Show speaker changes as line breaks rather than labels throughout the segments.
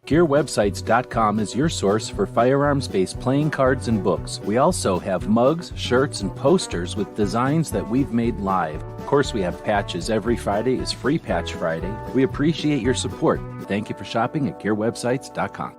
GearWebsites.com is your source for firearms-based playing cards and books. We also have mugs, shirts, and posters with designs that we've made live. Of course, we have patches. Every Friday is Free Patch Friday. We appreciate your support. Thank you for shopping at GearWebsites.com.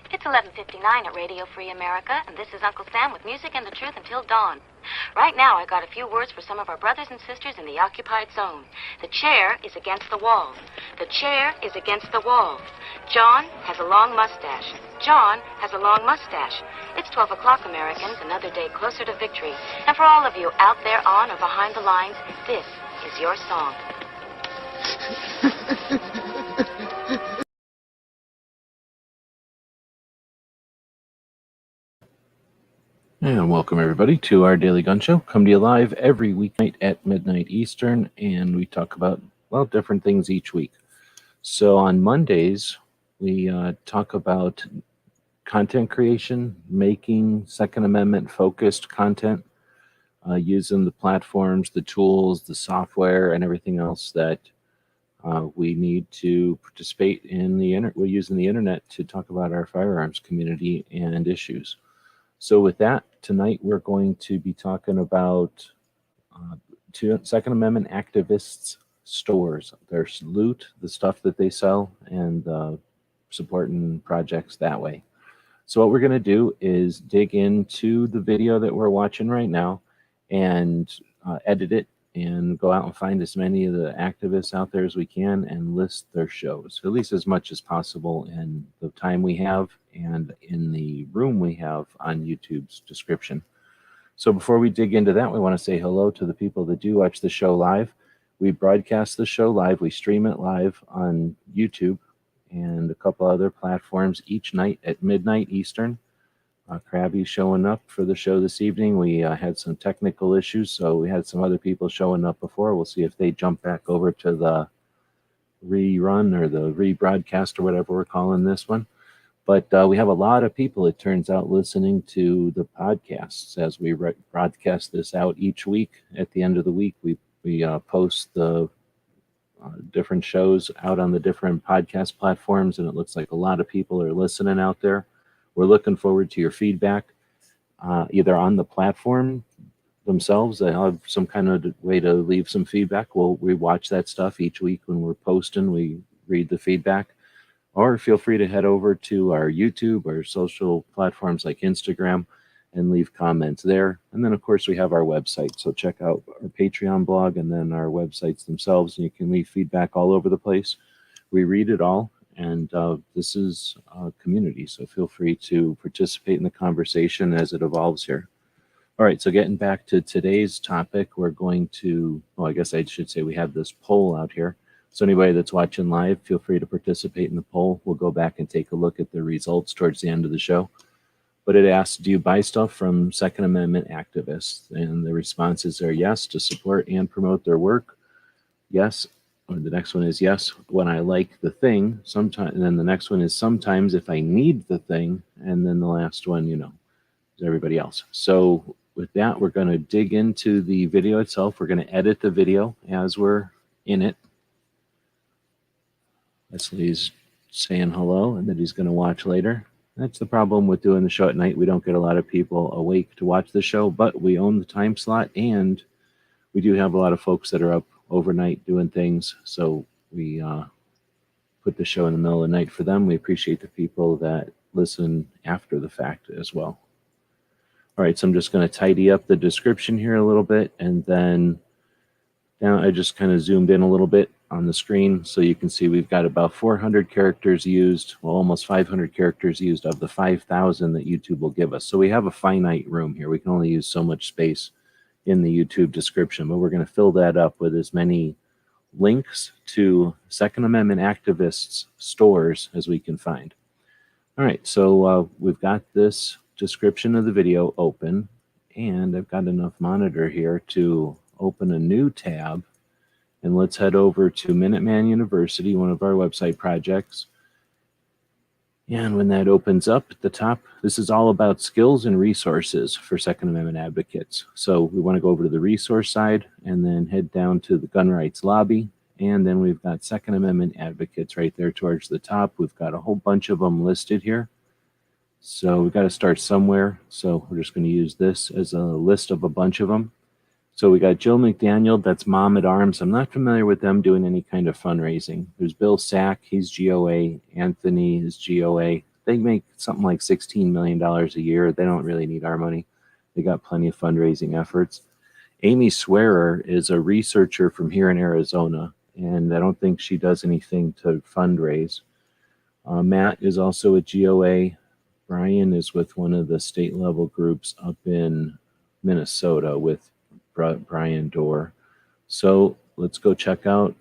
It's 11:59 at Radio Free America, and this is Uncle Sam with music and the truth until dawn. Right now, I got a few words for some of our brothers and sisters in the occupied zone. The chair is against the wall. The chair is against the wall. John has a long mustache. John has a long mustache. It's 12 o'clock, Americans, another day closer to victory. And for all of you out there on or behind the lines, this is your song.
And welcome everybody to our Daily Gun Show. Come to you live every weeknight at midnight Eastern, and we talk about, well, different things each week. So on Mondays, we talk about content creation, making Second Amendment focused content, using the platforms, the tools, the software, and everything else that we need to participate in the internet. We're using the internet to talk about our firearms community and issues. So with that, tonight we're going to be talking about Second Amendment activists' stores, their loot, the stuff that they sell, and supporting projects that way. So what we're going to do is dig into the video that we're watching right now and edit it and go out and find as many of the activists out there as we can and list their shows, at least as much as possible in the time we have and in the room we have on YouTube's description. So before we dig into that, we want to say hello to the people that do watch the show live. We broadcast the show live. We stream it live on YouTube and a couple other platforms each night at midnight Eastern. Krabby's showing up for the show this evening. We had some technical issues, so we had some other people showing up before. We'll see if they jump back over to the rerun or the rebroadcast or whatever we're calling this one. But we have a lot of people, it turns out, listening to the podcasts as we broadcast this out each week. At the end of the week, we post the different shows out on the different podcast platforms, and it looks like a lot of people are listening out there. We're looking forward to your feedback, either on the platform themselves. They have some kind of way to leave some feedback. We watch that stuff each week when we're posting. We read the feedback. Or feel free to head over to our YouTube or social platforms like Instagram and leave comments there. And then, of course, we have our website. So check out our Patreon blog and then our websites themselves. And you can leave feedback all over the place. We read it all. And this is a community, so feel free to participate in the conversation as it evolves here. All right, so getting back to today's topic, we're going to, well, I guess I should say we have this poll out here. So anybody that's watching live, feel free to participate in the poll. We'll go back and take a look at the results towards the end of the show. But it asks, do you buy stuff from Second Amendment activists? And the responses are yes, to support and promote their work. Yes. Or the next one is yes, when I like the thing. Sometimes, and then the next one is sometimes if I need the thing. And then the last one, is everybody else. So with that, we're going to dig into the video itself. We're going to edit the video as we're in it. Leslie's saying hello and that he's going to watch later. That's the problem with doing the show at night. We don't get a lot of people awake to watch the show, but we own the time slot, and we do have a lot of folks that are up overnight doing things, so we put the show in the middle of the night for them. We appreciate the people that listen after the fact as well. All right, so I'm just going to tidy up the description here a little bit, and then now I just kind of zoomed in a little bit on the screen so you can see we've got about 400 characters used, well, almost 500 characters used of the 5,000 that YouTube will give us. So we have a finite room here. We can only use so much space in the YouTube description, but we're going to fill that up with as many links to Second Amendment activists' stores as we can find. All right, so we've got this description of the video open, and I've got enough monitor here to open a new tab. And let's head over to Minuteman University, one of our website projects. And when that opens up at the top, this is all about skills and resources for Second Amendment advocates. So we want to go over to the resource side and then head down to the gun rights lobby. And then we've got Second Amendment advocates right there towards the top. We've got a whole bunch of them listed here. So we've got to start somewhere. So we're just going to use this as a list of a bunch of them. So we got Jill McDaniel, that's Mom at Arms. I'm not familiar with them doing any kind of fundraising. There's Bill Sack, he's GOA. Anthony is GOA. They make something like $16 million a year. They don't really need our money. They got plenty of fundraising efforts. Amy Swearer is a researcher from here in Arizona, and I don't think she does anything to fundraise. Matt is also a GOA. Brian is with one of the state level groups up in Minnesota with Brian Dorr. So let's go check out.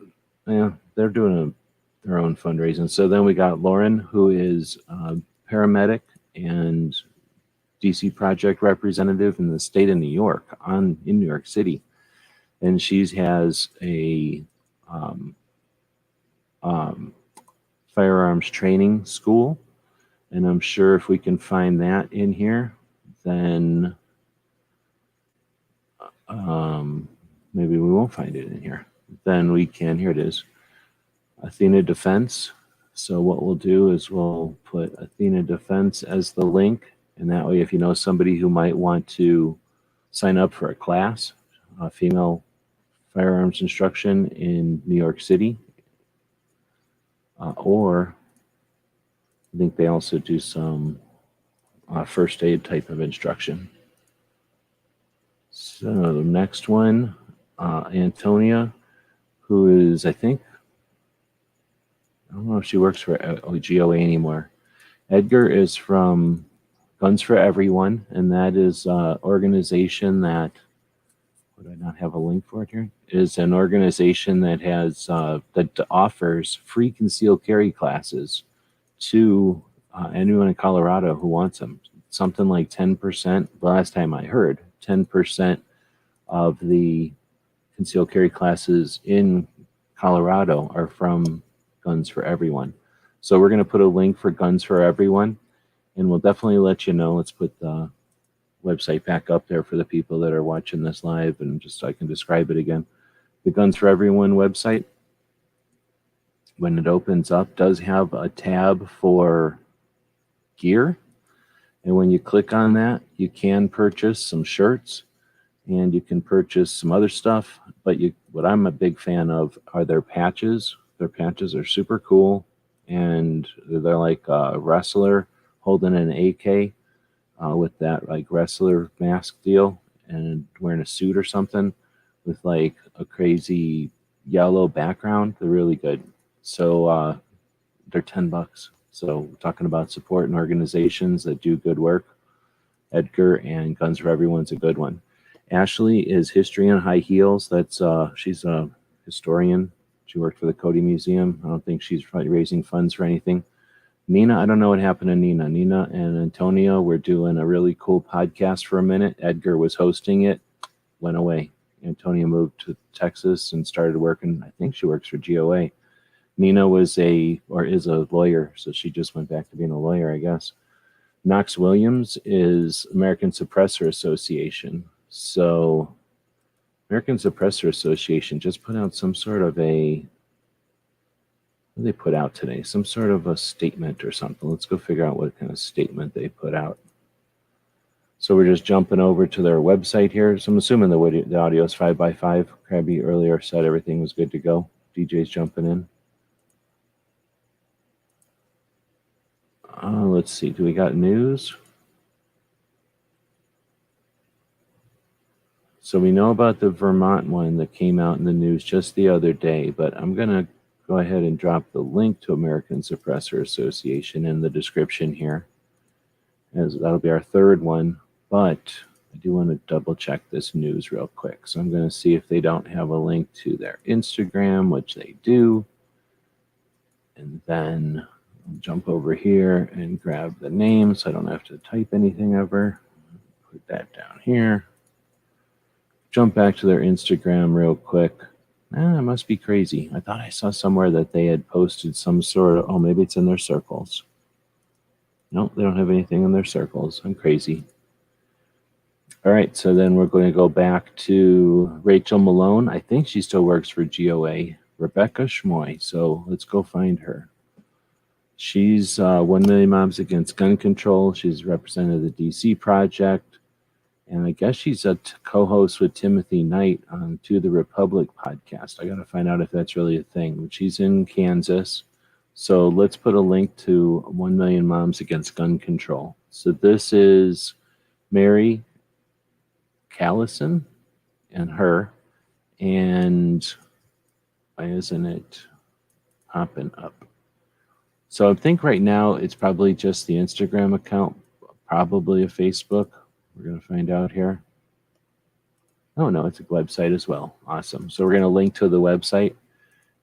Yeah, they're doing their own fundraising. So then we got Lauren, who is a paramedic and DC project representative in the state of New York, in New York City, and she has a firearms training school. And I'm sure if we can find that in here, then maybe we won't find it in here. Then we can, here it is, Athena Defense. So what we'll do is we'll put Athena Defense as the link. And that way, if you know somebody who might want to sign up for a class, female firearms instruction in New York City, or I think they also do some first aid type of instruction. So the next one, Antonia, who is, I think, I don't know if she works for GOA anymore. Edgar is from Guns for Everyone, and that is an organization that, would I not have a link for it here? It is an organization that has that offers free concealed carry classes to anyone in Colorado who wants them. Something like 10%, the last time I heard, 10% of the concealed carry classes in Colorado are from Guns for Everyone. So we're going to put a link for Guns for Everyone, and we'll definitely let you know. Let's put the website back up there for the people that are watching this live, and just so I can describe it again. The Guns for Everyone website, when it opens up, does have a tab for gear. And when you click on that, you can purchase some shirts and you can purchase some other stuff. But what I'm a big fan of are their patches. Their patches are super cool. And they're like a wrestler holding an AK with that like wrestler mask deal and wearing a suit or something with like a crazy yellow background. They're really good. So they're $10. So we're talking about supporting organizations that do good work. Edgar and Guns for Everyone's a good one. Ashley is History on High Heels. That's she's a historian. She worked for the Cody Museum. I don't think she's raising funds for anything. Nina, I don't know what happened to Nina. Nina and Antonio were doing a really cool podcast for a minute. Edgar was hosting it, went away. Antonio moved to Texas and started working. I think she works for GOA. Nina is a lawyer, so she just went back to being a lawyer, I guess. Knox Williams is American Suppressor Association. So American Suppressor Association just put out some sort of what did they put out today? Some sort of a statement or something. Let's go figure out what kind of statement they put out. So we're just jumping over to their website here. So I'm assuming the audio is 5x5. Gabby earlier said everything was good to go. DJ's jumping in. Let's see. Do we got news? So we know about the Vermont one that came out in the news just the other day, but I'm going to go ahead and drop the link to American Suppressor Association in the description here, as that'll be our third one. But I do want to double check this news real quick. So I'm going to see if they don't have a link to their Instagram, which they do. And then I'll jump over here and grab the name so I don't have to type anything ever. Put that down here. Jump back to their Instagram real quick. It must be crazy. I thought I saw somewhere that they had posted some sort of, maybe it's in their circles. Nope, they don't have anything in their circles. I'm crazy. All right, so then we're going to go back to Rachel Malone. I think she still works for GOA. Rebecca Schmoy. So let's go find her. She's 1 Million Moms Against Gun Control. She's represented the DC Project. And I guess she's a co-host with Timothy Knight on To the Republic podcast. I got to find out if that's really a thing. She's in Kansas. So let's put a link to 1 Million Moms Against Gun Control. So this is Mary Callison and her. And why isn't it popping up? So I think right now it's probably just the Instagram account, probably a Facebook. We're going to find out here. Oh, no, it's a website as well. Awesome. So we're going to link to the website.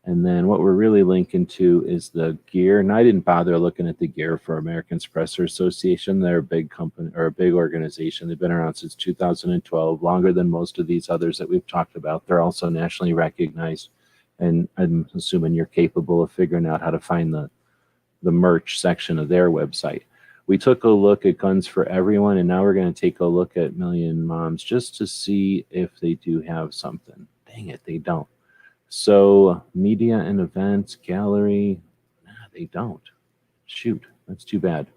And then what we're really linking to is the gear. And I didn't bother looking at the gear for American Suppressor Association. They're a big company or a big organization. They've been around since 2012, longer than most of these others that we've talked about. They're also nationally recognized. And I'm assuming you're capable of figuring out how to find the merch section of their website. We took a look at Guns for Everyone, and now we're going to take a look at Million Moms just to see if they do have something. Dang it, they don't. So media and events, gallery, they don't. Shoot, that's too bad.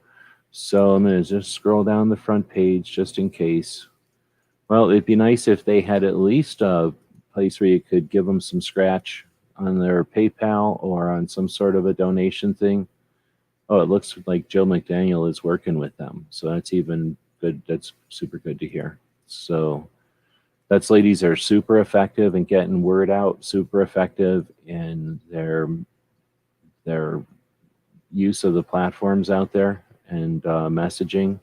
So I'm going to just scroll down the front page just in case. Well, it'd be nice if they had at least a place where you could give them some scratch on their PayPal or on some sort of a donation thing. Oh, it looks like Joe McDaniel is working with them. So that's even good. That's super good to hear. So that's ladies are super effective in getting word out, super effective in their use of the platforms out there and messaging.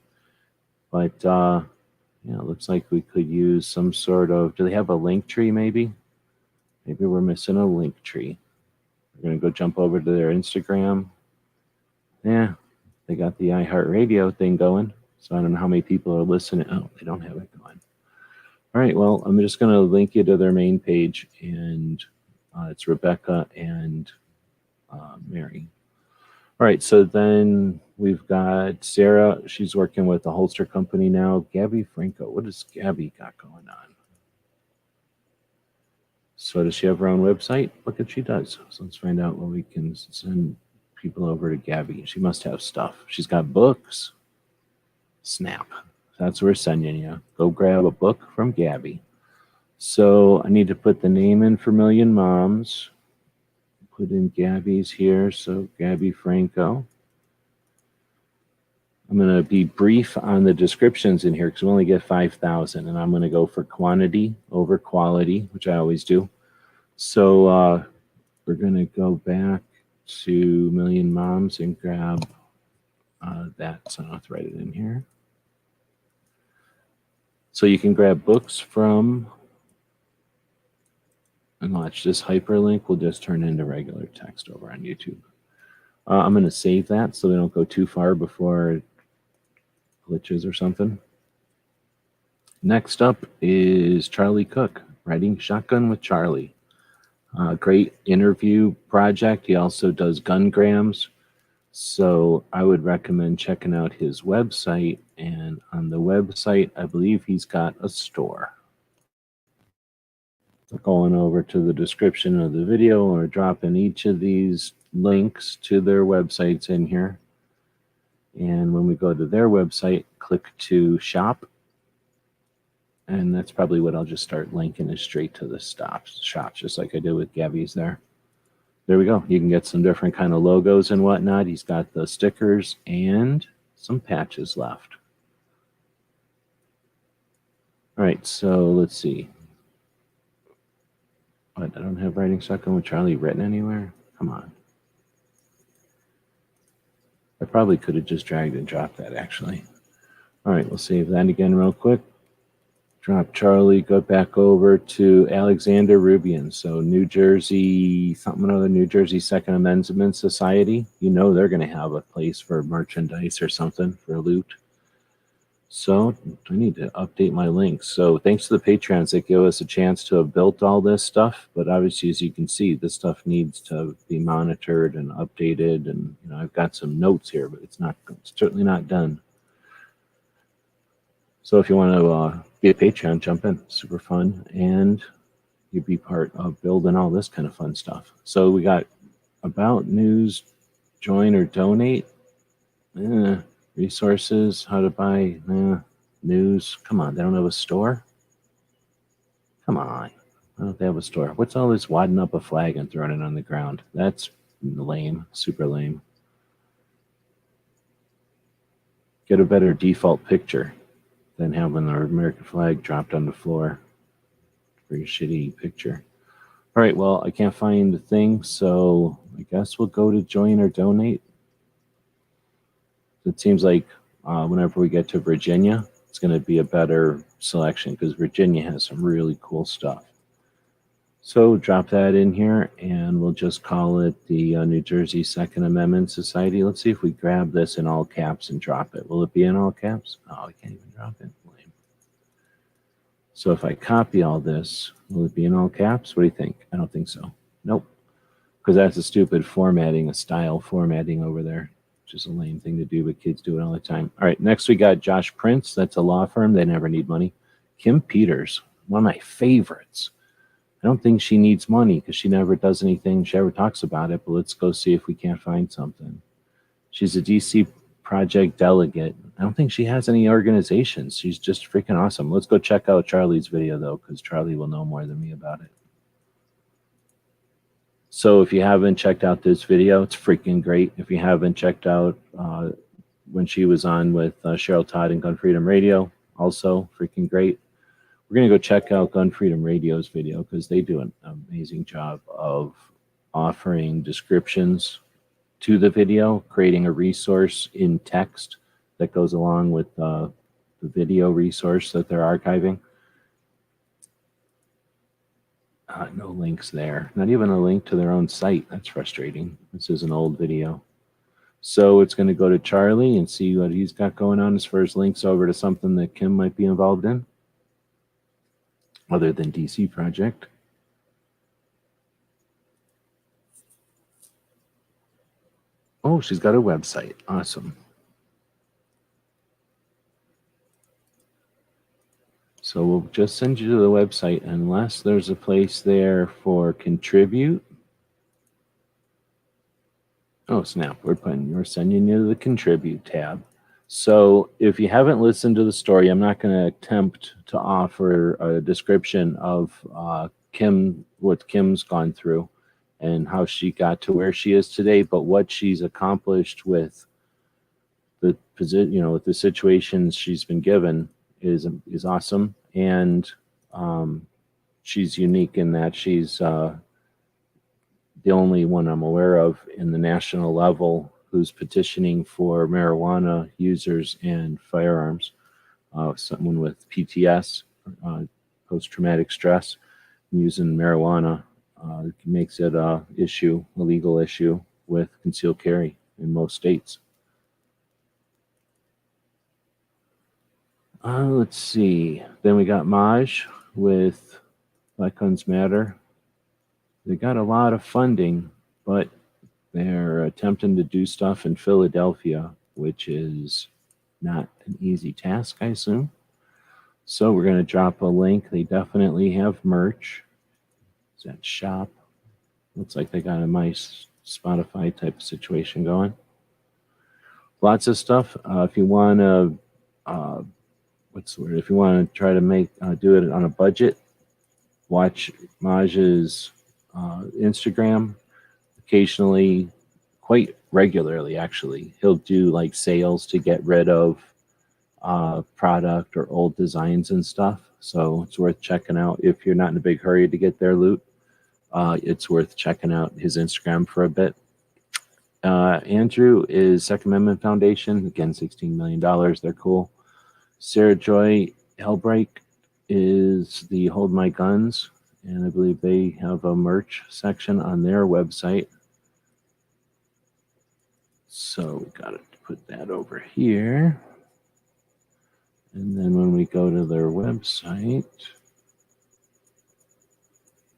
But it looks like we could use some sort of, do they have a link tree maybe? Maybe we're missing a link tree. We're going to go jump over to their Instagram. Yeah, they got the iHeartRadio thing going. So I don't know how many people are listening. Oh, they don't have it going. All right, well, I'm just going to link you to their main page. And it's Rebecca and Mary. All right, so then we've got Sarah. She's working with the holster company now. Gabby Franco. What does Gabby got going on? So does she have her own website? Look what she does. So let's find out what we can send people over to Gabby. She must have stuff. She's got books. Snap. That's where we're sending you. Go grab a book from Gabby. So I need to put the name in for Million Moms. Put in Gabby's here. So Gabby Franco. I'm going to be brief on the descriptions in here because we only get 5,000. And I'm going to go for quantity over quality, which I always do. So we're going to go back to Million Moms and grab that. So I'll have to write it in here. So you can grab books from, and watch this hyperlink will just turn into regular text over on YouTube. I'm going to save that so we don't go too far before it glitches or something. Next up is Charlie Cook, Riding Shotgun with Charlie. Great interview project. He also does gungrams. So I would recommend checking out his website. And on the website, I believe he's got a store. Going over to the description of the video or dropping each of these links to their websites in here. And when we go to their website, click to shop. And that's probably what I'll just start linking is straight to the shops, just like I did with Gabby's there. There we go. You can get some different kind of logos and whatnot. He's got the stickers and some patches left. All right, so let's see. What, I don't have Riding Shotgun with Charlie written anywhere? Come on. I probably could have just dragged and dropped that, actually. All right, we'll save that again real quick. Drop Charlie, go back over to Alexander Rubian. So New Jersey, something or other, New Jersey Second Amendment Society. You know they're going to have a place for merchandise or something for loot. So I need to update my links. So thanks to the Patreons that give us a chance to have built all this stuff. But obviously, as you can see, this stuff needs to be monitored and updated. And I've got some notes here, but it's certainly not done. So if you want to be a Patreon, jump in. Super fun. And you'd be part of building all this kind of fun stuff. So we got about, news, join or donate, resources, how to buy, news. Come on, they don't have a store? Come on. Why don't they have a store? What's all this wadding up a flag and throwing it on the ground? That's lame. Super lame. Get a better default picture than having our American flag dropped on the floor. Very shitty picture. All right, well, I can't find the thing, so I guess we'll go to join or donate. It seems like whenever we get to Virginia, it's going to be a better selection because Virginia has some really cool stuff. So drop that in here, and we'll just call it the New Jersey Second Amendment Society. Let's see if we grab this in all caps and drop it. Will it be in all caps? Oh, I can't even drop it. Lame. So if I copy all this, will it be in all caps? What do you think? I don't think so. Nope. Because that's a stupid formatting, a style formatting over there. Just a lame thing to do, but kids do it all the time. All right, next we got Josh Prince. That's a law firm. They never need money. Kim Peters, one of my favorites. I don't think she needs money because she never does anything. She never talks about it, but let's go see if we can't find something. She's a DC project delegate. I don't think she has any organizations. She's just freaking awesome. Let's go check out Charlie's video, though, because Charlie will know more than me about it. So if you haven't checked out this video, it's freaking great. If you haven't checked out when she was on with Cheryl Todd and Gun Freedom Radio, also freaking great. We're going to go check out Gun Freedom Radio's video because they do an amazing job of offering descriptions to the video, creating a resource in text that goes along with the video resource that they're archiving. No links there. Not even a link to their own site. That's frustrating. This is an old video. So it's going to go to Charlie and see what he's got going on as far as links over to something that Kim might be involved in, other than DC Project. Oh, she's got a website. Awesome. So we'll just send you to the website unless there's a place there for contribute. Oh, snap. We're sending you to the contribute tab. So if you haven't listened to the story, I'm not going to attempt to offer a description of what Kim's gone through and how she got to where she is today, but what she's accomplished with the position, with the situations she's been given is awesome. And she's unique in that she's the only one I'm aware of in the national level who's petitioning for marijuana users and firearms. Someone with PTS, post-traumatic stress, using marijuana makes it a legal issue with concealed carry in most states. Let's see. Then we got Maj with Black Guns Matter. They got a lot of funding, but they're attempting to do stuff in Philadelphia, which is not an easy task, I assume. So we're going to drop a link. They definitely have merch. Is that shop? Looks like they got a nice Spotify type of situation going. Lots of stuff. If you want to, if you want to try to do it on a budget, watch Maj's Instagram. Occasionally, quite regularly actually, he'll do like sales to get rid of product or old designs and stuff. So it's worth checking out if you're not in a big hurry to get their loot. It's worth checking out his Instagram for a bit. Andrew is Second Amendment Foundation. Again, $16 million. They're cool. Sarah Joy Helbright, is the Hold My Guns, and I believe they have a merch section on their website. So we got to put that over here. And then when we go to their website,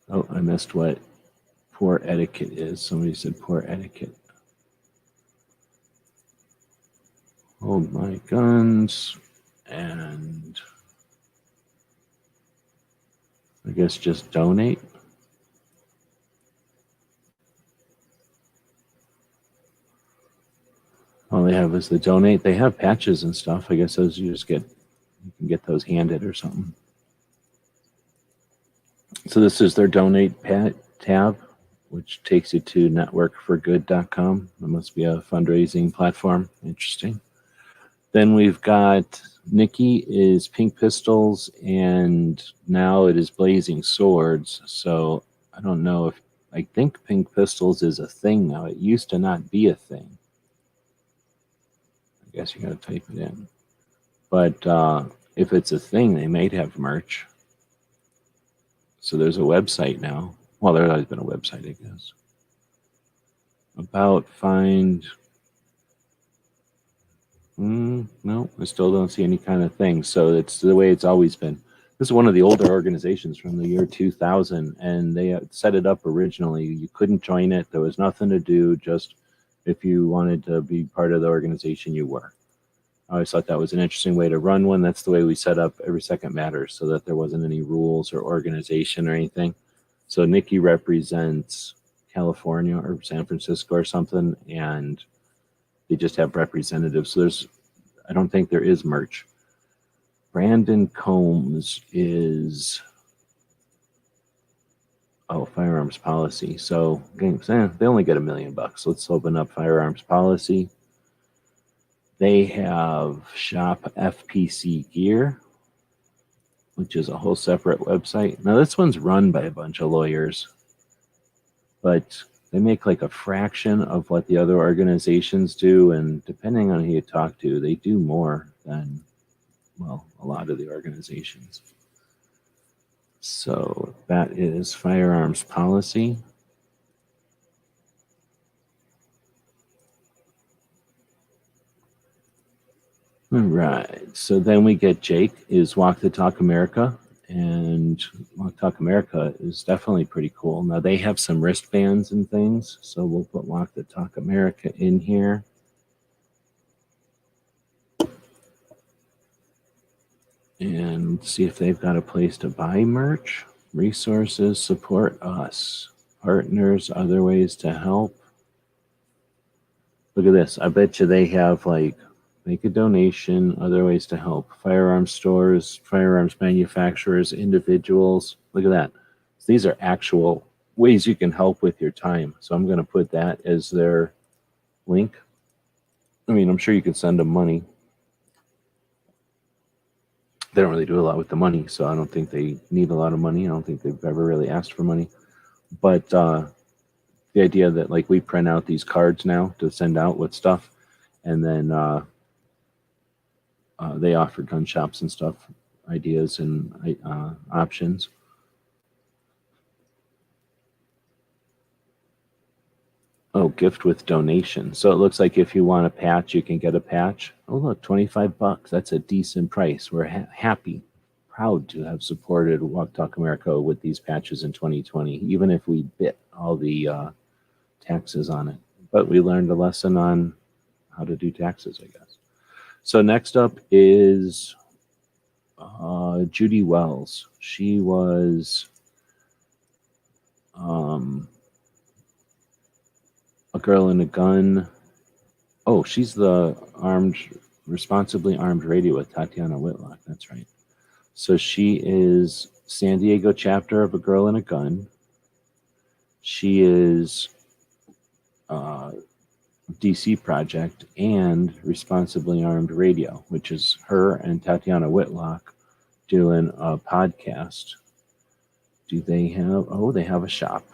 oh, I missed what poor etiquette is. Somebody said poor etiquette. Hold My Guns, and I guess just donate. All they have is the donate. They have patches and stuff. I guess those you can get those handed or something. So this is their donate tab, which takes you to networkforgood.com. It must be a fundraising platform. Interesting. Then we've got Nikki is Pink Pistols, and now it is Blazing Swords. So I don't know if, I think Pink Pistols is a thing now. It used to not be a thing. I guess you got to type it in. But if it's a thing, they might have merch. So there's a website now. Well, there's always been a website, I guess. About find. No, I still don't see any kind of thing. So it's the way it's always been. This is one of the older organizations from the year 2000, and they set it up originally. You couldn't join it. There was nothing to do. Just if you wanted to be part of the organization, you were. I always thought that was an interesting way to run one. That's the way we set up Every Second Matters, so that there wasn't any rules or organization or anything. So Nikki represents California or San Francisco or something, and they just have representatives. So I don't think there is merch. Brandon Combs is, Firearms Policy. So they only get $1 million. Let's open up Firearms Policy. They have Shop FPC Gear, which is a whole separate website. Now this one's run by a bunch of lawyers, but they make like a fraction of what the other organizations do, and depending on who you talk to, they do more than, well, a lot of the organizations. So that is Firearms Policy. All right, so then we get Jake is Walk the Talk America, and Walk the Talk America is definitely pretty cool. Now they have some wristbands and things, so we'll put Walk the Talk America in here. And see if they've got a place to buy merch. Resources, support us. Partners, other ways to help. Look at this. I bet you they have like make a donation, other ways to help. Firearms stores, firearms manufacturers, individuals. Look at that. So these are actual ways you can help with your time. So I'm going to put that as their link. I mean, I'm sure you can send them money. They don't really do a lot with the money, so I don't think they need a lot of money. I don't think they've ever really asked for money. But the idea that like we print out these cards now to send out with stuff, and then they offer gun shops and stuff, ideas and options. Oh, gift with donation. So it looks like if you want a patch, you can get a patch. Oh, look, $25. That's a decent price. We're happy, proud to have supported Walk Talk America with these patches in 2020, even if we bit all the taxes on it. But we learned a lesson on how to do taxes, I guess. So next up is Judy Wells. She was A Girl in a Gun. Oh, she's the Responsibly Armed Radio with Tatiana Whitlock. That's right. So she is San Diego chapter of A Girl in a Gun. She is DC Project and Responsibly Armed Radio, which is her and Tatiana Whitlock doing a podcast. Do they have? Oh, they have a shop.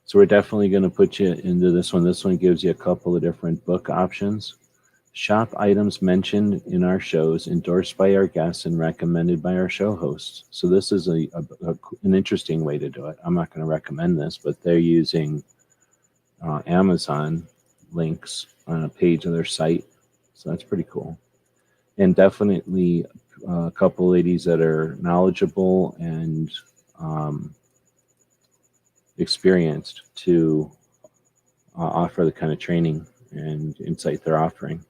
So we're definitely going to put you into this one. This one gives you a couple of different book options. Shop items mentioned in our shows, endorsed by our guests, and recommended by our show hosts. So this is an interesting way to do it. I'm not going to recommend this, but they're using Amazon links on a page of their site. So that's pretty cool. And definitely a couple ladies that are knowledgeable and experienced to offer the kind of training and insight they're offering.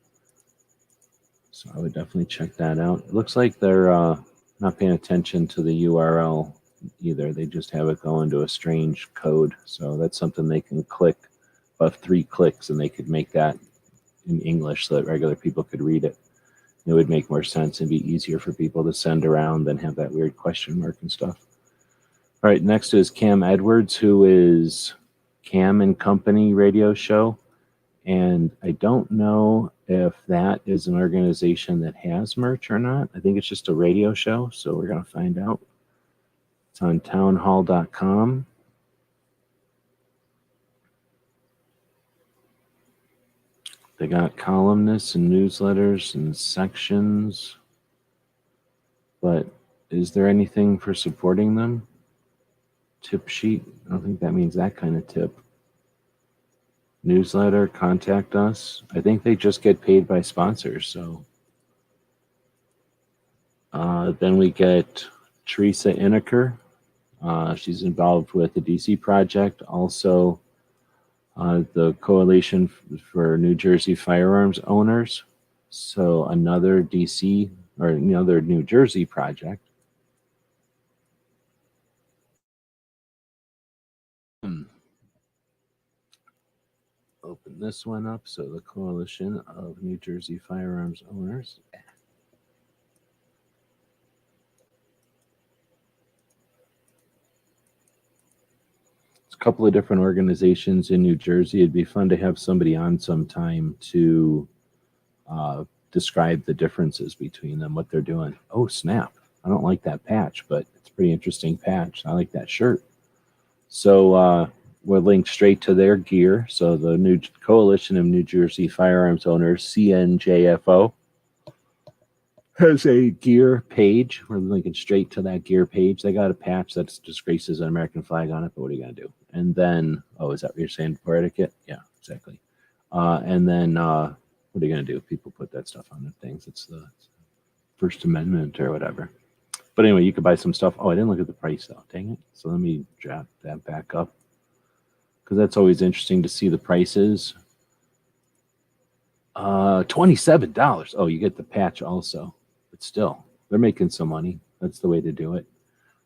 So I would definitely check that out. It looks like they're not paying attention to the URL either. They just have it go into a strange code. So that's something they can click about 3 clicks and they could make that in English so that regular people could read it. It would make more sense and be easier for people to send around than have that weird question mark and stuff. All right, next is Cam Edwards, who is Cam and Company radio show. And I don't know if that is an organization that has merch or not. I think it's just a radio show, so we're going to find out. It's on townhall.com. They got columnists and newsletters and sections. But is there anything for supporting them? Tip sheet? I don't think that means that kind of tip. Newsletter, contact us. I think they just get paid by sponsors. So then we get Teresa Inneker. She's involved with the DC Project, also the Coalition for New Jersey Firearms Owners. So another DC or another New Jersey project. Open this one up. So the Coalition of New Jersey Firearms Owners. It's a couple of different organizations in New Jersey. It'd be fun to have somebody on sometime to describe the differences between them, what they're doing. Oh, snap. I don't like that patch, but it's a pretty interesting patch. I like that shirt. So we'll link straight to their gear. So the new Coalition of New Jersey Firearms Owners, CNJFO, has a gear page. We're linking straight to that gear page. They got a patch that disgraces an American flag on it, but what are you going to do? And then, is that what you're saying for etiquette? Yeah, exactly. And then what are you going to do? People put that stuff on their things. It's the First Amendment or whatever. But anyway, you could buy some stuff. Oh, I didn't look at the price though. Dang it. So let me drop that back up because that's always interesting to see the prices. $27. Oh, you get the patch also. But still, they're making some money. That's the way to do it.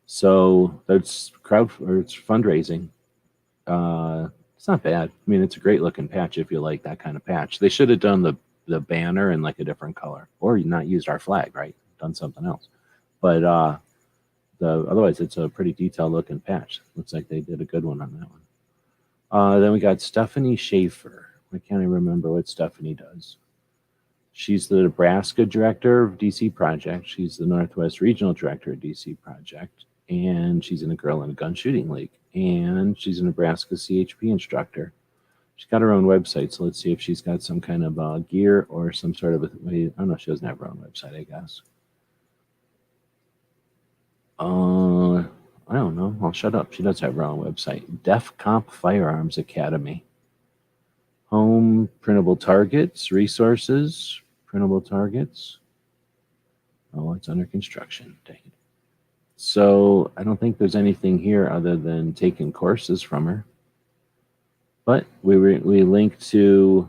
So that's it's fundraising. It's not bad. I mean, it's a great looking patch if you like that kind of patch. They should have done the banner in like a different color, or not used our flag, right? Done something else. But otherwise, it's a pretty detailed looking patch. Looks like they did a good one on that one. Then we got Stephanie Schafer. I can't even remember what Stephanie does. She's the Nebraska director of DC Project. She's the Northwest Regional Director of DC Project. And she's in a Girl in a Gun Shooting League. And she's a Nebraska CHP instructor. She's got her own website, so let's see if she's got some kind of gear or some sort of I don't know, she doesn't have her own website, I guess. I don't know. I'll shut up. She does have her own website. Def Comp Firearms Academy. Home printable targets, resources, printable targets. Oh, it's under construction. Dang it. So I don't think there's anything here other than taking courses from her. But we linked to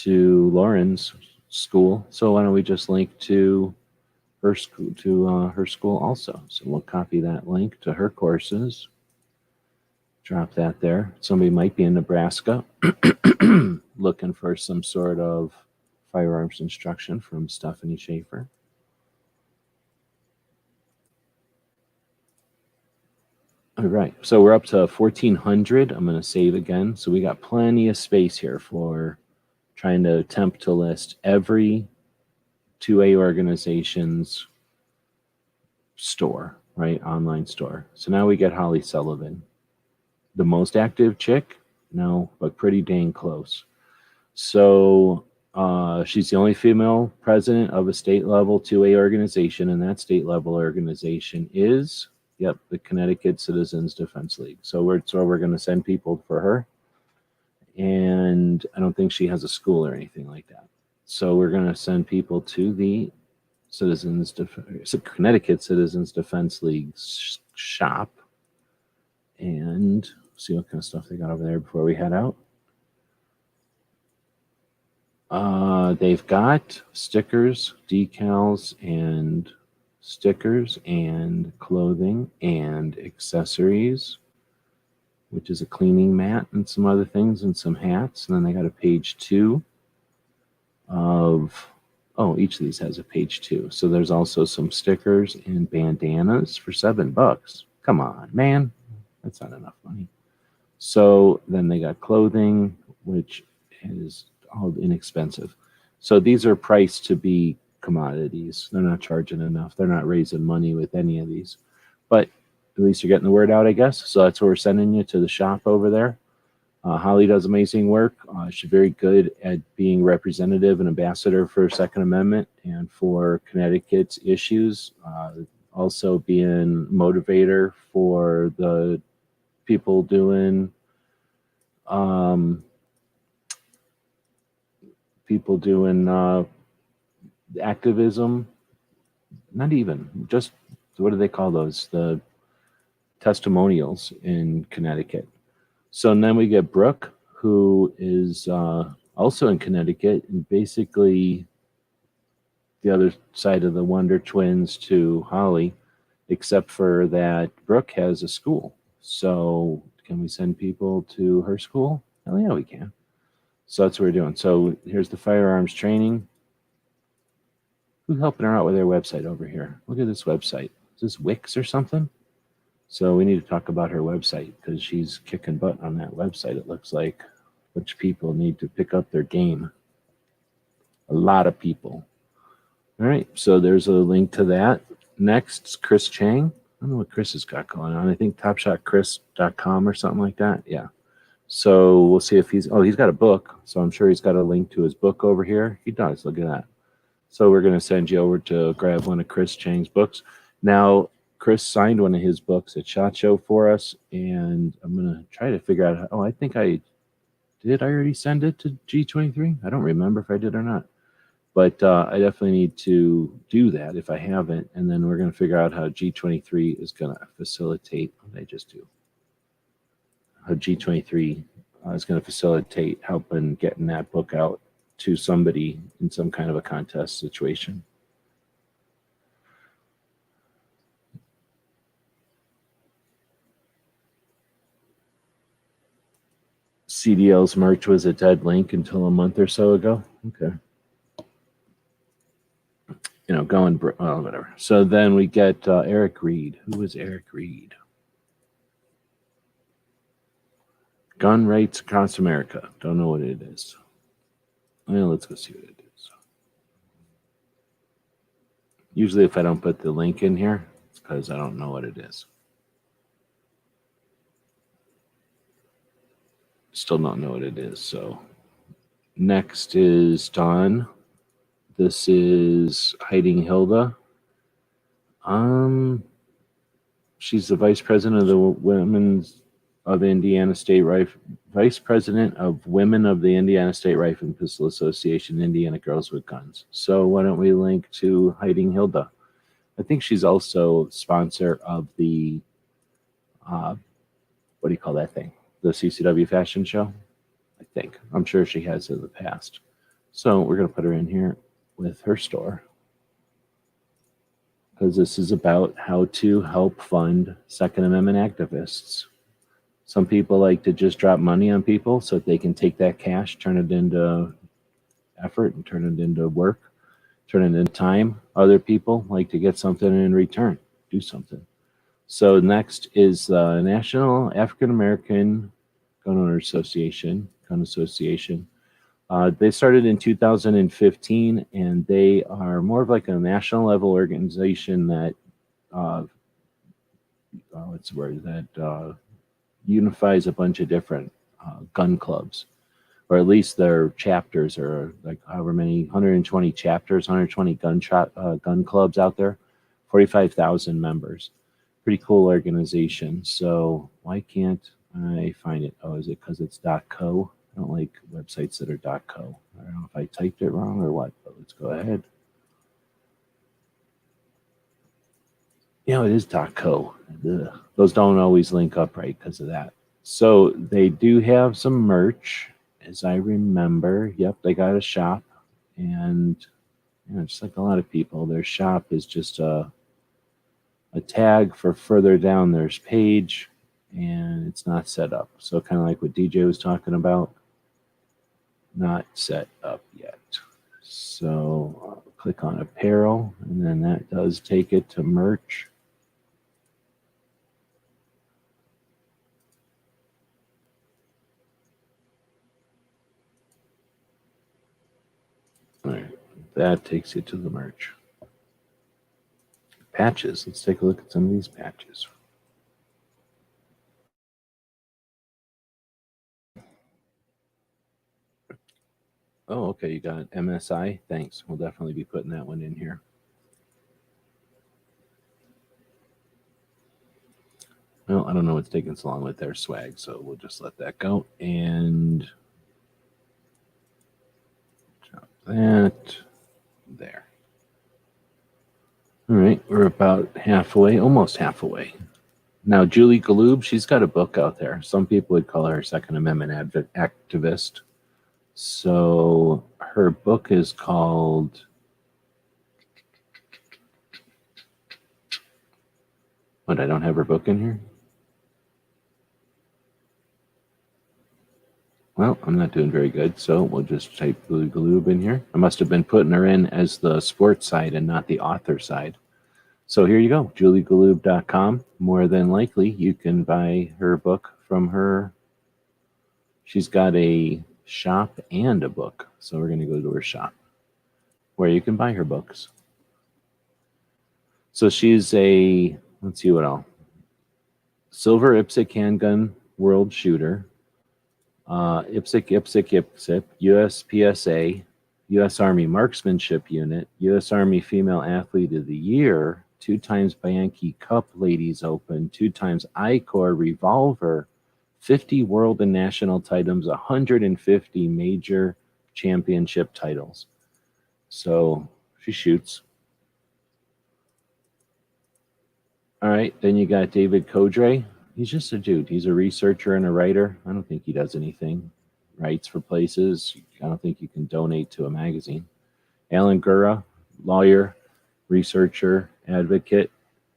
Lauren's school. So why don't we just link to her school also? So we'll copy that link to her courses. Drop that there. Somebody might be in Nebraska looking for some sort of firearms instruction from Stephanie Schafer. All right, so we're up to 1,400. I'm going to save again. So we got plenty of space here for trying to attempt to list every 2A organization's store, right? Online store. So now we get Holly Sullivan. The most active chick? No, but pretty dang close. So she's the only female president of a state level 2A organization, and that state level organization is, yep, the Connecticut Citizens Defense League. So we're going to send people for her, and I don't think she has a school or anything like that. So we're going to send people to the Connecticut Citizens Defense League shop and see what kind of stuff they got over there before we head out. They've got stickers, decals, and clothing and accessories, which is a cleaning mat and some other things and some hats. And then they got a page 2 of, each of these has a page 2. So there's also some stickers and bandanas for $7. Come on, man. That's not enough money. So then they got clothing, which is all inexpensive. So these are priced to be commodities. They're not charging enough. They're not raising money with any of these. But at least you're getting the word out, I guess. So that's where we're sending you, to the shop over there. Holly does amazing work. She's very good at being representative and ambassador for Second Amendment and for Connecticut's issues. Also being motivator for the people doing activism. Not even, just, what do they call those? The testimonials in Connecticut. So then we get Brooke, who is also in Connecticut, and basically the other side of the Wonder Twins to Holly, except for that Brooke has a school. So can we send people to her school? Hell yeah, we can. So that's what we're doing. So here's the firearms training. Who's helping her out with their website over here? Look at this website. Is this Wix or something? So we need to talk about her website, because she's kicking butt on that website, it looks like, which people need to pick up their game. A lot of people. All right, so there's a link to that. Next, Chris Chang. I don't know what Chris has got going on. I think topshotchris.com or something like that. Yeah. So we'll see if he's got a book. So I'm sure he's got a link to his book over here. He does. Look at that. So we're going to send you over to grab one of Chris Chang's books. Now, Chris signed one of his books at SHOT Show for us, and I'm going to try to figure out. I think I already send it to G23? I don't remember if I did or not. But I definitely need to do that if I haven't, and then we're going to figure out how G23 is going to facilitate. What did I just do? How G23 is going to facilitate helping getting that book out to somebody in some kind of a contest situation. CDL's merch was a dead link until a month or so ago. Okay. Whatever. So then we get Eric Reed. Who is Eric Reed? Gun Rights Across America. Don't know what it is. Well, let's go see what it is. Usually if I don't put the link in here, it's because I don't know what it is. Still don't know what it is. So next is Dawn. This is Hiding Hilda. She's the vice president of the Vice President of Women of the Indiana State Rifle and Pistol Association, Indiana Girls with Guns. So why don't we link to Hiding Hilda? I think she's also sponsor of the, what do you call that thing? The CCW fashion show? I think. I'm sure she has in the past. So we're going to put her in here with her store, because this is about how to help fund Second Amendment activists. Some people like to just drop money on people so that they can take that cash, turn it into effort, and turn it into work, turn it into time. Other people like to get something in return, do something. So next is the National African American Gun Owners Association, Gun Association. They started in 2015, and they are more of like a national level organization that, unifies a bunch of different gun clubs. or at least their chapters are like however many, 120 chapters, 120 gun clubs out there, 45,000 members. Pretty cool organization. So why can't I find it? Oh, is it because it's .co? I don't like websites that are .co. I don't know if I typed it wrong or what, but let's go ahead. It is .co. Ugh. Those don't always link up right because of that. So they do have some merch, as I remember. Yep, they got a shop, and just like a lot of people, their shop is just a tag for further down their page, and it's not set up. So kind of like what DJ was talking about, not set up yet. So I'll click on apparel, and then that does take it to merch. All right, that takes you to the merch. Patches. Let's take a look at some of these patches. Oh, okay. You got MSI. Thanks. We'll definitely be putting that one in here. Well, I don't know what's taking so long with their swag, so we'll just let that go. And drop that there. All right, we're about halfway, almost halfway. Now, Julie Galoob, she's got a book out there. Some people would call her a Second Amendment activist. So her book is called... What, I don't have her book in here? Well, I'm not doing very good, so we'll just type Julie Galoob in here. I must have been putting her in as the sports side and not the author side. So here you go, juliegaloob.com. More than likely, you can buy her book from her. She's got a shop and a book. So we're going to go to her shop where you can buy her books. So she's a, let's see what else. Silver IPSC handgun world shooter. IPSC, USPSA, U.S. Army Marksmanship Unit, U.S. Army Female Athlete of the Year, 2 times Bianchi Cup Ladies Open, 2 times I-Corps Revolver, 50 world and national titles, 150 major championship titles. So she shoots. All right, then you got David Codre. He's just a dude. He's a researcher and a writer. I don't think he does anything. Writes for places. I don't think you can donate to a magazine. Alan Gura, lawyer, researcher, advocate.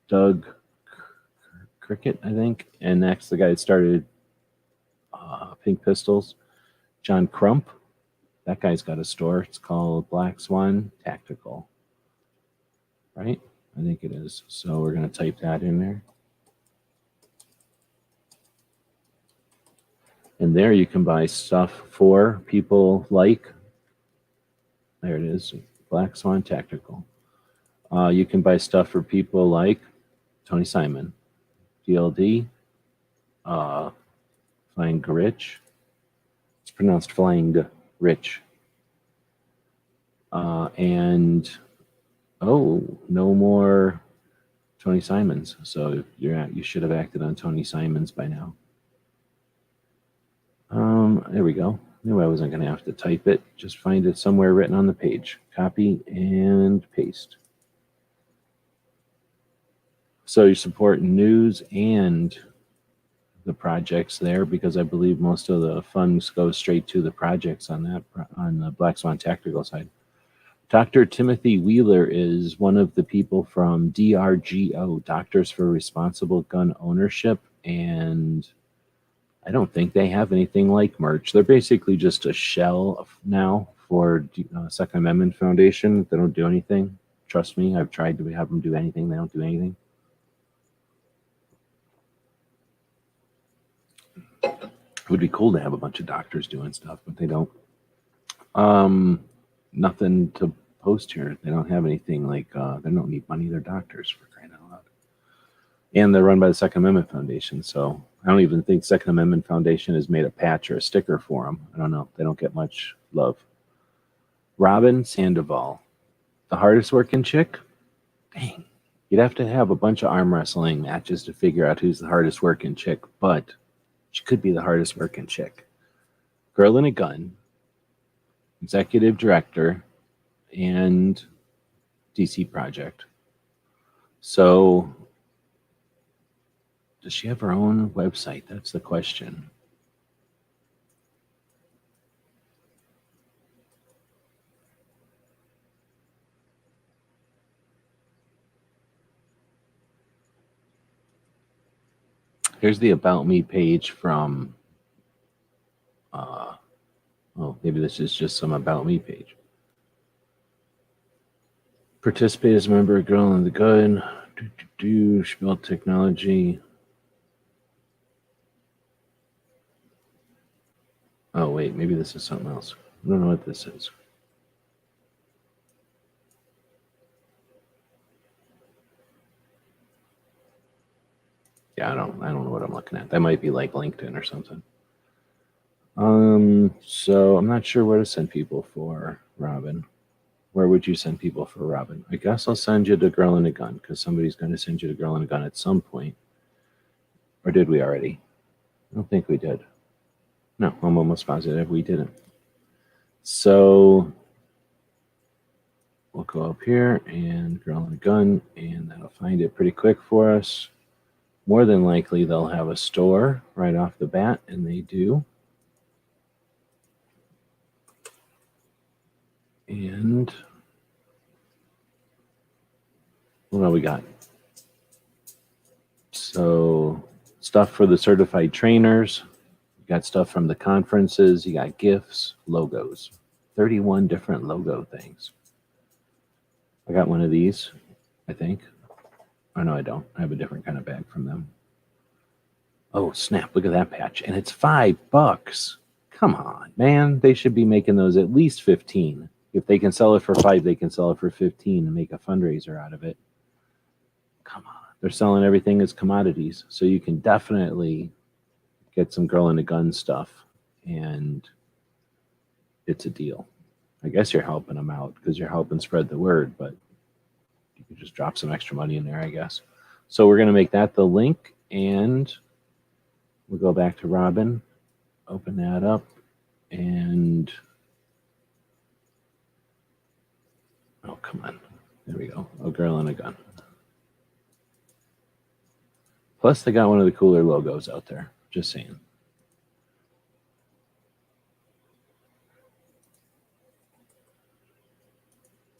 Doug Cricket, I think. And next, the guy that started Pink Pistols. John Crump. That guy's got a store. It's called Black Swan Tactical. Right? I think it is. So we're going to type that in there. And there you can buy stuff for people like, there it is, Black Swan Tactical. You can buy stuff for people like Tony Simon, DLD, Flying Rich. It's pronounced Flying Rich. And, oh, no more Tony Simons. So you should have acted on Tony Simons by now. There we go. Knew I wasn't going to have to type it. Just find it somewhere written on the page. Copy and paste. So you support news and the projects there, because I believe most of the funds go straight to the projects on the Black Swan Tactical side. Dr. Timothy Wheeler is one of the people from DRGO, Doctors for Responsible Gun Ownership, and I don't think they have anything like merch. They're basically just a shell now for Second Amendment Foundation. They don't do anything. Trust me, I've tried to have them do anything. They don't do anything. It would be cool to have a bunch of doctors doing stuff, but they don't. Nothing to post here. They don't have anything like, they don't need money. They're doctors, for crying out loud. And they're run by the Second Amendment Foundation. So I don't even think Second Amendment Foundation has made a patch or a sticker for them. I don't know. They don't get much love. Robin Sandoval, the hardest working chick? Dang. You'd have to have a bunch of arm wrestling matches to figure out who's the hardest working chick, but she could be the hardest working chick. Girl in a Gun, executive director, and DC Project. So, does she have her own website? That's the question. Here's the About Me page from, maybe this is just some About Me page. Participate as a member of Girl in the Gun. Spell technology. Oh, wait, maybe this is something else. I don't know what this is. Yeah, I don't know what I'm looking at. That might be like LinkedIn or something. So I'm not sure where to send people for Robin. Where would you send people for Robin? I guess I'll send you to Girl in a Gun because somebody's going to send you to Girl in a Gun at some point. Or did we already? I don't think we did. No, I'm almost positive we didn't. So we'll go up here and Girl in a Gun, and that'll find it pretty quick for us. More than likely, they'll have a store right off the bat, and they do. And what do we got? So stuff for the certified trainers. You got stuff from the conferences. You got gifts, logos. 31 different logo things. I got one of these, I think. Oh, no, I don't. I have a different kind of bag from them. Oh, snap. Look at that patch. And it's $5. Come on, man. They should be making those at least 15. If they can sell it for 5, they can sell it for 15 and make a fundraiser out of it. Come on. They're selling everything as commodities. So you can definitely get some Girl in a Gun stuff, and it's a deal. I guess you're helping them out because you're helping spread the word, but you can just drop some extra money in there, I guess. So we're going to make that the link, and we'll go back to Robin, open that up, and oh, come on. There we go. A Girl in a Gun. Plus, they got one of the cooler logos out there. Just saying.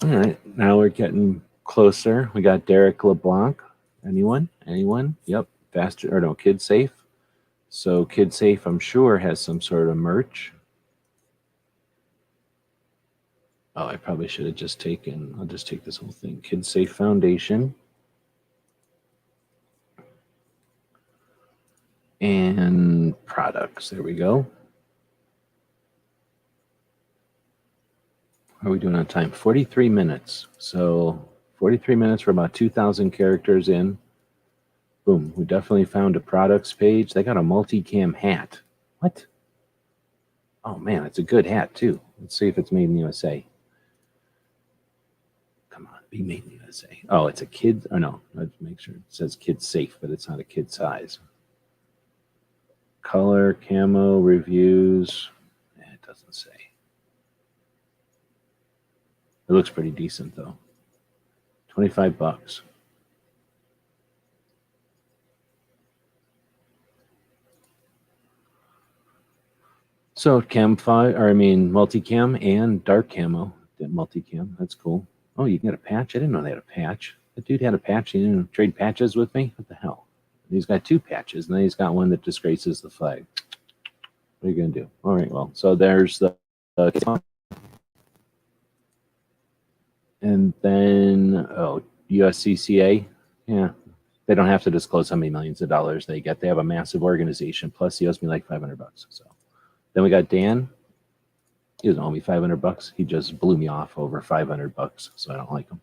All right. Now we're getting closer. We got Derek LeBlanc. Anyone? Anyone? Yep. Faster, or no, Kid Safe. So Kid Safe, I'm sure, has some sort of merch. Oh, I probably should have just taken, I'll just take this whole thing. Kid Safe Foundation. And products. There we go. How are we doing on time? 43 minutes. So 43 minutes, we're about 2,000 characters in. Boom. We definitely found a products page. They got a multicam hat. What? Oh, man, it's a good hat, too. Let's see if it's made in the USA. Come on, be made in the USA. Oh, it's a kid. Oh, no. Let's make sure it says kid safe, but it's not a kid size. Color, camo, reviews. It doesn't say. It looks pretty decent, though. $25. So multicam and dark camo. Multicam, that's cool. Oh, you can get a patch? I didn't know they had a patch. That dude had a patch. He didn't trade patches with me? What the hell? He's got 2 patches, and then he's got one that disgraces the flag. What are you going to do? All right, well, so there's the and then, USCCA. Yeah, they don't have to disclose how many millions of dollars they get. They have a massive organization. Plus, he owes me like $500. So then we got Dan. He doesn't owe me $500. He just blew me off over $500, so I don't like him.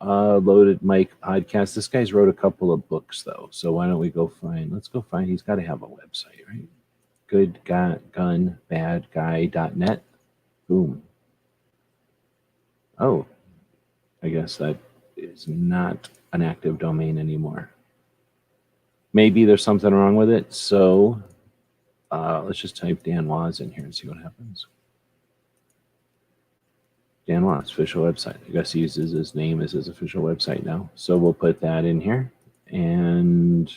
Loaded Mike podcast. This guy's wrote a couple of books though, so why don't we go find? Let's go find. He's got to have a website, right? Goodgunbadguy.net. Boom. Oh, I guess that is not an active domain anymore. Maybe there's something wrong with it. So let's just type Dan Waz in here and see what happens. Dan Waz, official website. I guess he uses his name as his official website now. So we'll put that in here. And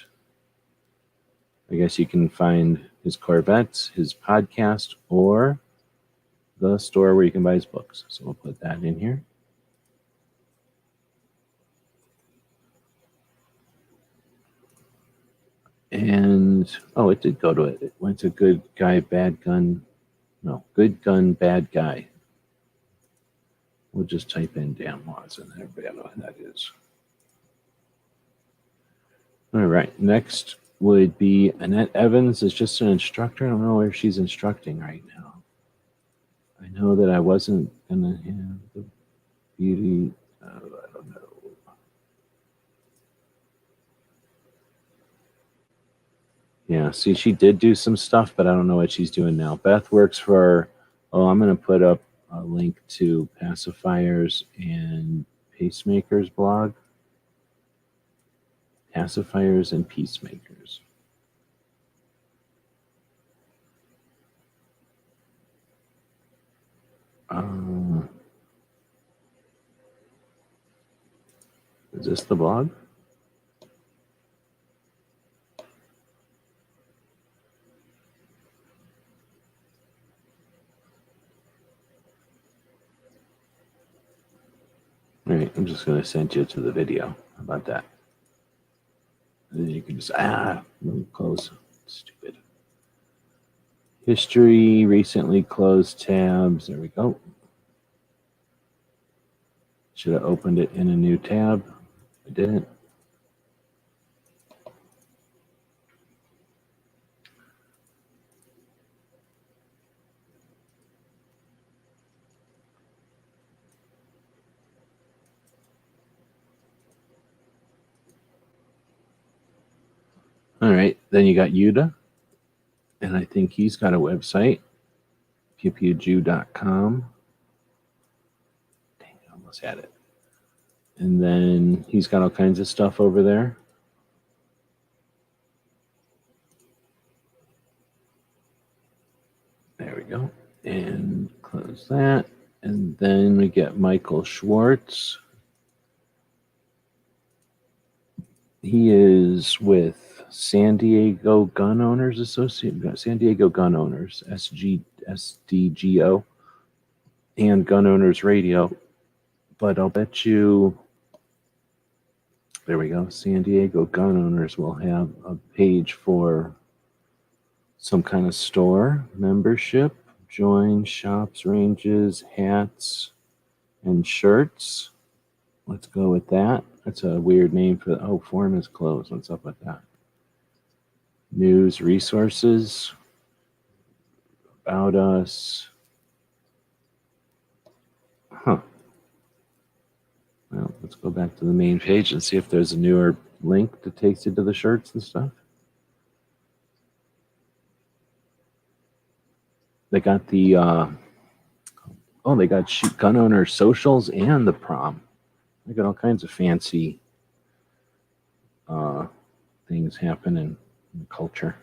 I guess you can find his Corvettes, his podcast, or the store where you can buy his books. So we'll put that in here. And, oh, it did go to it. It went to Good Guy, Bad Gun. No, Good Gun, Bad Guy. We'll just type in Dan Waz and everybody will know who that is. All right, next would be Annette Evans is just an instructor. I don't know where she's instructing right now. I know that I wasn't going to have the beauty. I don't know. Yeah, see, she did do some stuff, but I don't know what she's doing now. Beth works for, I'm going to put up a link to Pacifiers and Pacemakers blog. Pacifiers and Peacemakers. Is this the blog? All right, I'm just going to send you to the video. How about that? And then you can just, close. Stupid. History, recently closed tabs. There we go. Should have opened it in a new tab. I didn't. All right, then you got Yuda, and I think he's got a website, pewpewjew.com. Dang, I almost had it. And then he's got all kinds of stuff over there. There we go. And close that. And then we get Michael Schwartz. He is with San Diego Gun Owners Association, San Diego Gun Owners, SDGO, and Gun Owners Radio. But I'll bet you, there we go, San Diego Gun Owners will have a page for some kind of store membership, join, shops, ranges, hats, and shirts. Let's go with that. That's a weird name for, forum is closed. What's up with that? News, resources, about us. Well, let's go back to the main page and see if there's a newer link that takes you to the shirts and stuff. They got the, they got gun owner socials and the prom. They got all kinds of fancy things happening in the culture.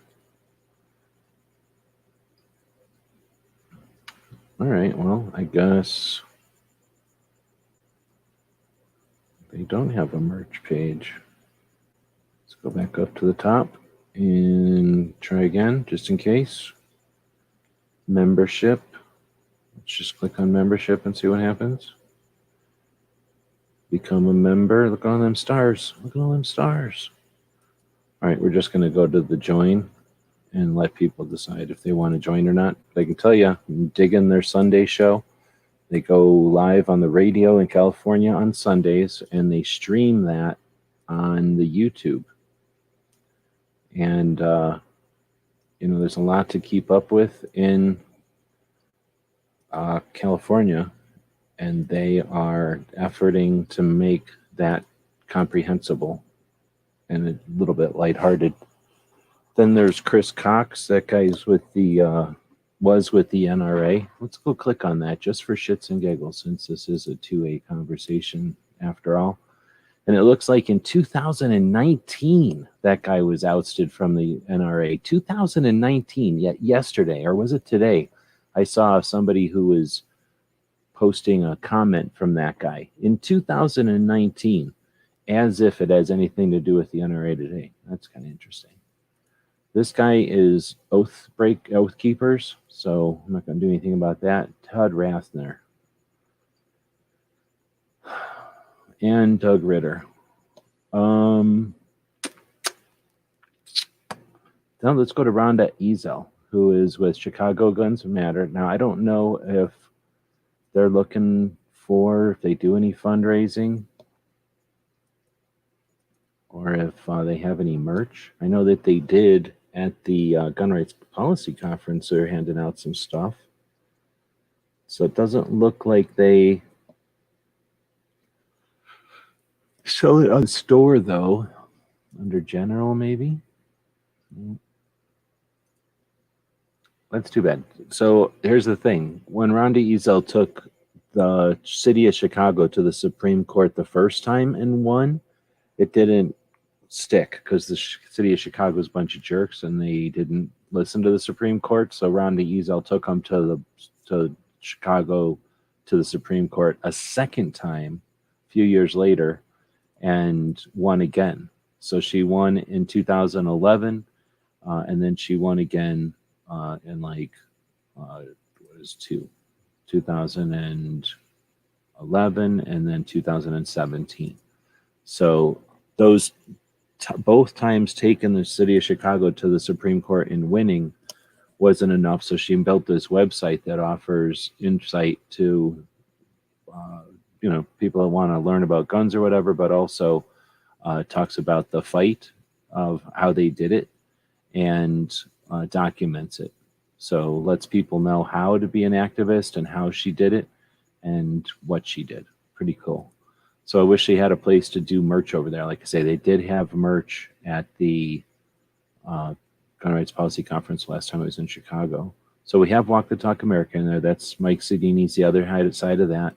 All right, well, I guess they don't have a merch page. Let's go back up to the top and try again, just in case. Membership. Let's just click on membership and see what happens. Become a member. Look at all them stars. Look at all them stars. All right, we're just going to go to the join and let people decide if they want to join or not. But I can tell you, I'm digging their Sunday show. They go live on the radio in California on Sundays, and they stream that on the YouTube. And, there's a lot to keep up with in California, and they are efforting to make that comprehensible and a little bit lighthearted. Then there's Chris Cox. That guy's with the was with the NRA. Let's go click on that just for shits and giggles, since this is a 2A conversation after all. And it looks like in 2019 that guy was ousted from the NRA. 2019, yet yesterday, or was it today? I saw somebody who was posting a comment from that guy in 2019, as if it has anything to do with the NRA today. That's kind of interesting. This guy is Oath Keepers, so I'm not going to do anything about that. Todd Rathner and Doug Ritter. Now let's go to Rhonda Ezel, who is with Chicago Guns Matter. Now, I don't know if they're looking for, if they do any fundraising, or if they have any merch. I know that they did at the Gun Rights Policy Conference. They're handing out some stuff. So it doesn't look like they sell it on store, though. Under general, maybe? That's too bad. So here's the thing. When Rhonda Ezel took the city of Chicago to the Supreme Court the first time and won, it didn't stick because the city of Chicago was a bunch of jerks and they didn't listen to the Supreme Court. So Rhonda Ezel took them to Chicago to the Supreme Court a second time a few years later and won again. So she won in 2011 and then she won again in 2011 and then 2017. So those both times taking the city of Chicago to the Supreme Court and winning wasn't enough. So she built this website that offers insight to people that want to learn about guns or whatever, but also talks about the fight of how they did it and documents it. So lets people know how to be an activist and how she did it and what she did. Pretty cool. So I wish they had a place to do merch over there. Like I say, they did have merch at the Gun Rights Policy Conference last time I was in Chicago. So we have Walk the Talk America in there. That's Mike Sedini's the other side of that.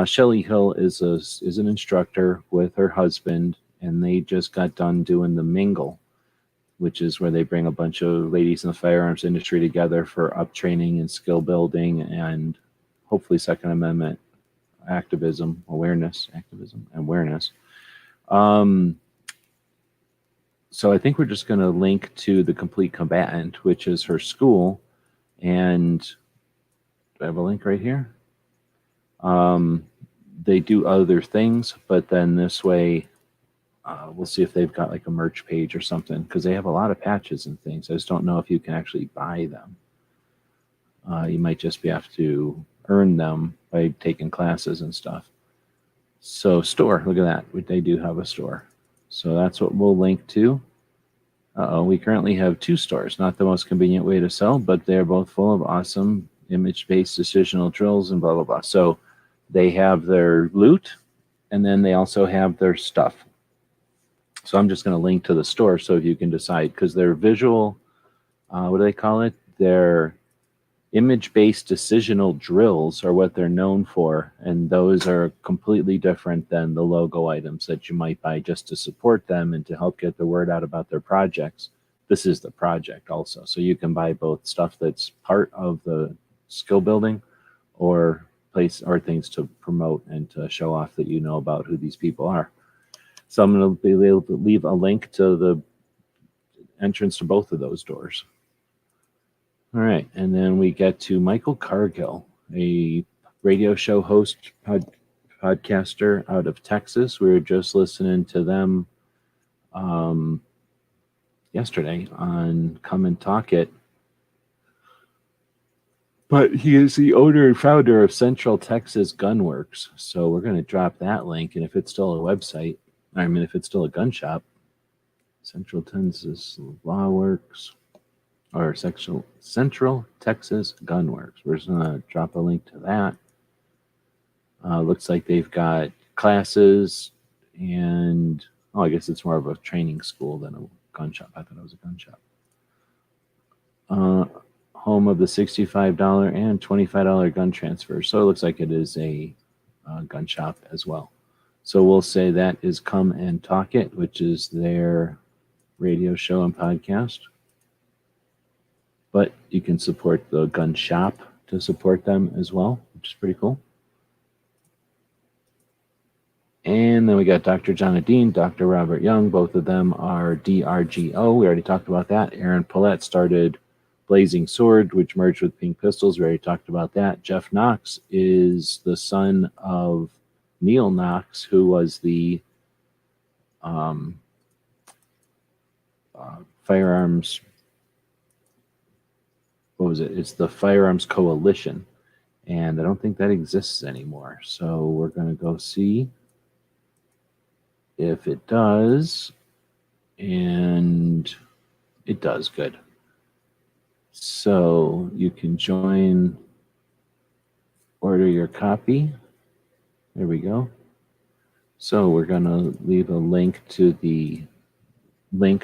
Shelley Hill is an instructor with her husband, and they just got done doing the Mingle, which is where they bring a bunch of ladies in the firearms industry together for up training and skill building and hopefully Second Amendment awareness. So I think we're just going to link to the Complete Combatant, which is her school. And do I have a link right here? They do other things, but then this way, we'll see if they've got like a merch page or something, because they have a lot of patches and things. I just don't know if you can actually buy them. You might just have to earn them by taking classes and stuff. So store, look at that. They do have a store. So that's what we'll link to. We currently have 2 stores. Not the most convenient way to sell, but they're both full of awesome image-based decisional drills and blah, blah, blah. So they have their loot, and then they also have their stuff. So I'm just going to link to the store so you can decide, because their visual, what do they call it? Their image-based decisional drills are what they're known for, and those are completely different than the logo items that you might buy just to support them and to help get the word out about their projects. This is the project also, so you can buy both stuff that's part of the skill building or things to promote and to show off that you know about who these people are. So I'm going to be able to leave a link to the entrance to both of those doors. All right, and then we get to Michael Cargill, a radio show host, podcaster out of Texas. We were just listening to them yesterday on Come and Talk It. But he is the owner and founder of Central Texas Gunworks. So we're going to drop that link, and if it's still a website, if it's still a gun shop, Central Texas Law Works. Or Central Texas Gunworks. We're just going to drop a link to that. Looks like they've got classes And I guess it's more of a training school than a gun shop. I thought it was a gun shop. Home of the $65 and $25 gun transfer. So it looks like it is a gun shop as well. So we'll say that is Come and Talk It, which is their radio show and podcast. But you can support the gun shop to support them as well, which is pretty cool. And then we got Dr. John Dean, Dr. Robert Young. Both of them are DRGO. We already talked about that. Aaron Paulette started Blazing Sword, which merged with Pink Pistols. We already talked about that. Jeff Knox is the son of Neil Knox, who was the Firearms. What was it? It's the Firearms Coalition. And I don't think that exists anymore. So we're going to go see if it does. And it does. Good. So you can join, order your copy. There we go. So we're going to leave a link to the we're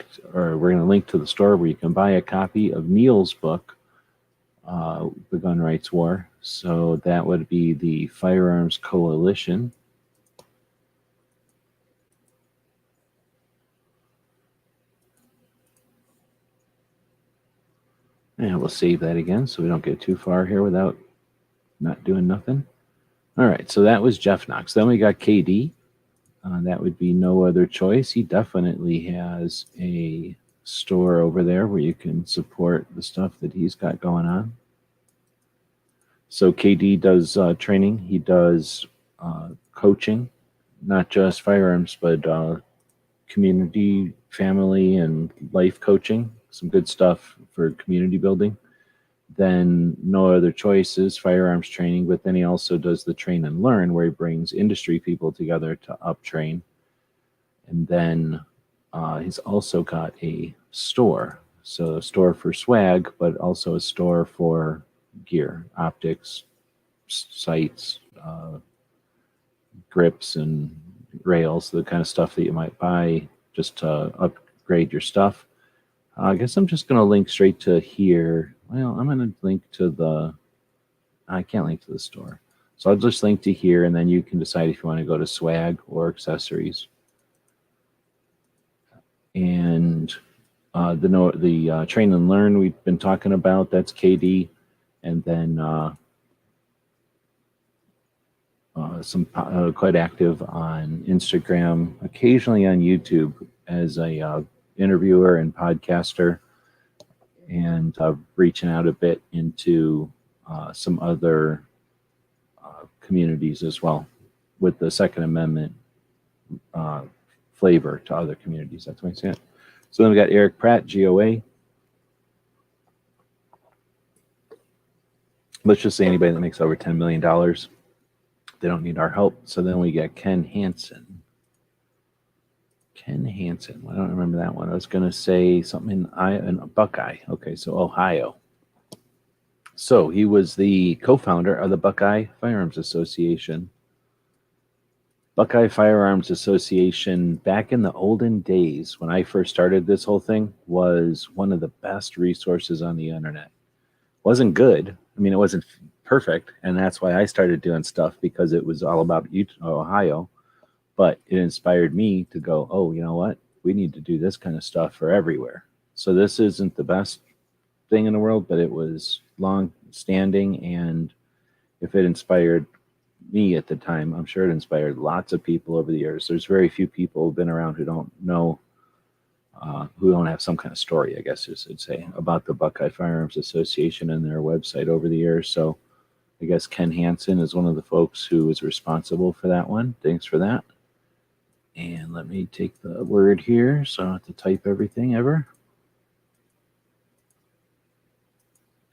going to link to the store where you can buy a copy of Neil's book, The Gun Rights War. So that would be the Firearms Coalition. And we'll save that again so we don't get too far here without not doing nothing. All right, so that was Jeff Knox. Then we got KD. That would be No Other Choice. He definitely has a store over there where you can support the stuff that he's got going on. So KD does training. He does coaching, not just firearms, but community, family, and life coaching. Some good stuff for community building. Then No Other Choice is firearms training, but then he also does the train and learn, where he brings industry people together to up train. And then he's also got a store. So a store for swag, but also a store for gear, optics, sights, grips and rails, the kind of stuff that you might buy just to upgrade your stuff. I guess I'm just going to link straight to here. Well, I'm going to link to I can't link to the store. So I'll just link to here, and then you can decide if you want to go to swag or accessories. And the train and learn we've been talking about, that's KD. And then some quite active on Instagram, occasionally on YouTube as a interviewer and podcaster, and reaching out a bit into some other communities as well, with the Second Amendment flavor to other communities. That's what I said. So then we got Eric Pratt, GOA. Let's just say anybody that makes over $10 million, they don't need our help. So then we got Ken Hansen. Ken Hansen. I don't remember that one. I was going to say something in Buckeye. Okay, so Ohio. So he was the co-founder of the Buckeye Firearms Association. Buckeye Firearms Association, back in the olden days when I first started this whole thing, was one of the best resources on the internet. Wasn't good. I mean, it wasn't perfect, and that's why I started doing stuff, because it was all about Ohio. But it inspired me to go, oh, you know what? We need to do this kind of stuff for everywhere. So this isn't the best thing in the world, but it was long-standing, and if it inspired me at the time, I'm sure it inspired lots of people over the years. There's very few people who've been around who don't know, who don't have some kind of story, I guess you should say, about the Buckeye Firearms Association and their website over the years. So I guess Ken Hansen is one of the folks who was responsible for that one. Thanks for that. And let me take the word here so I don't have to type everything ever.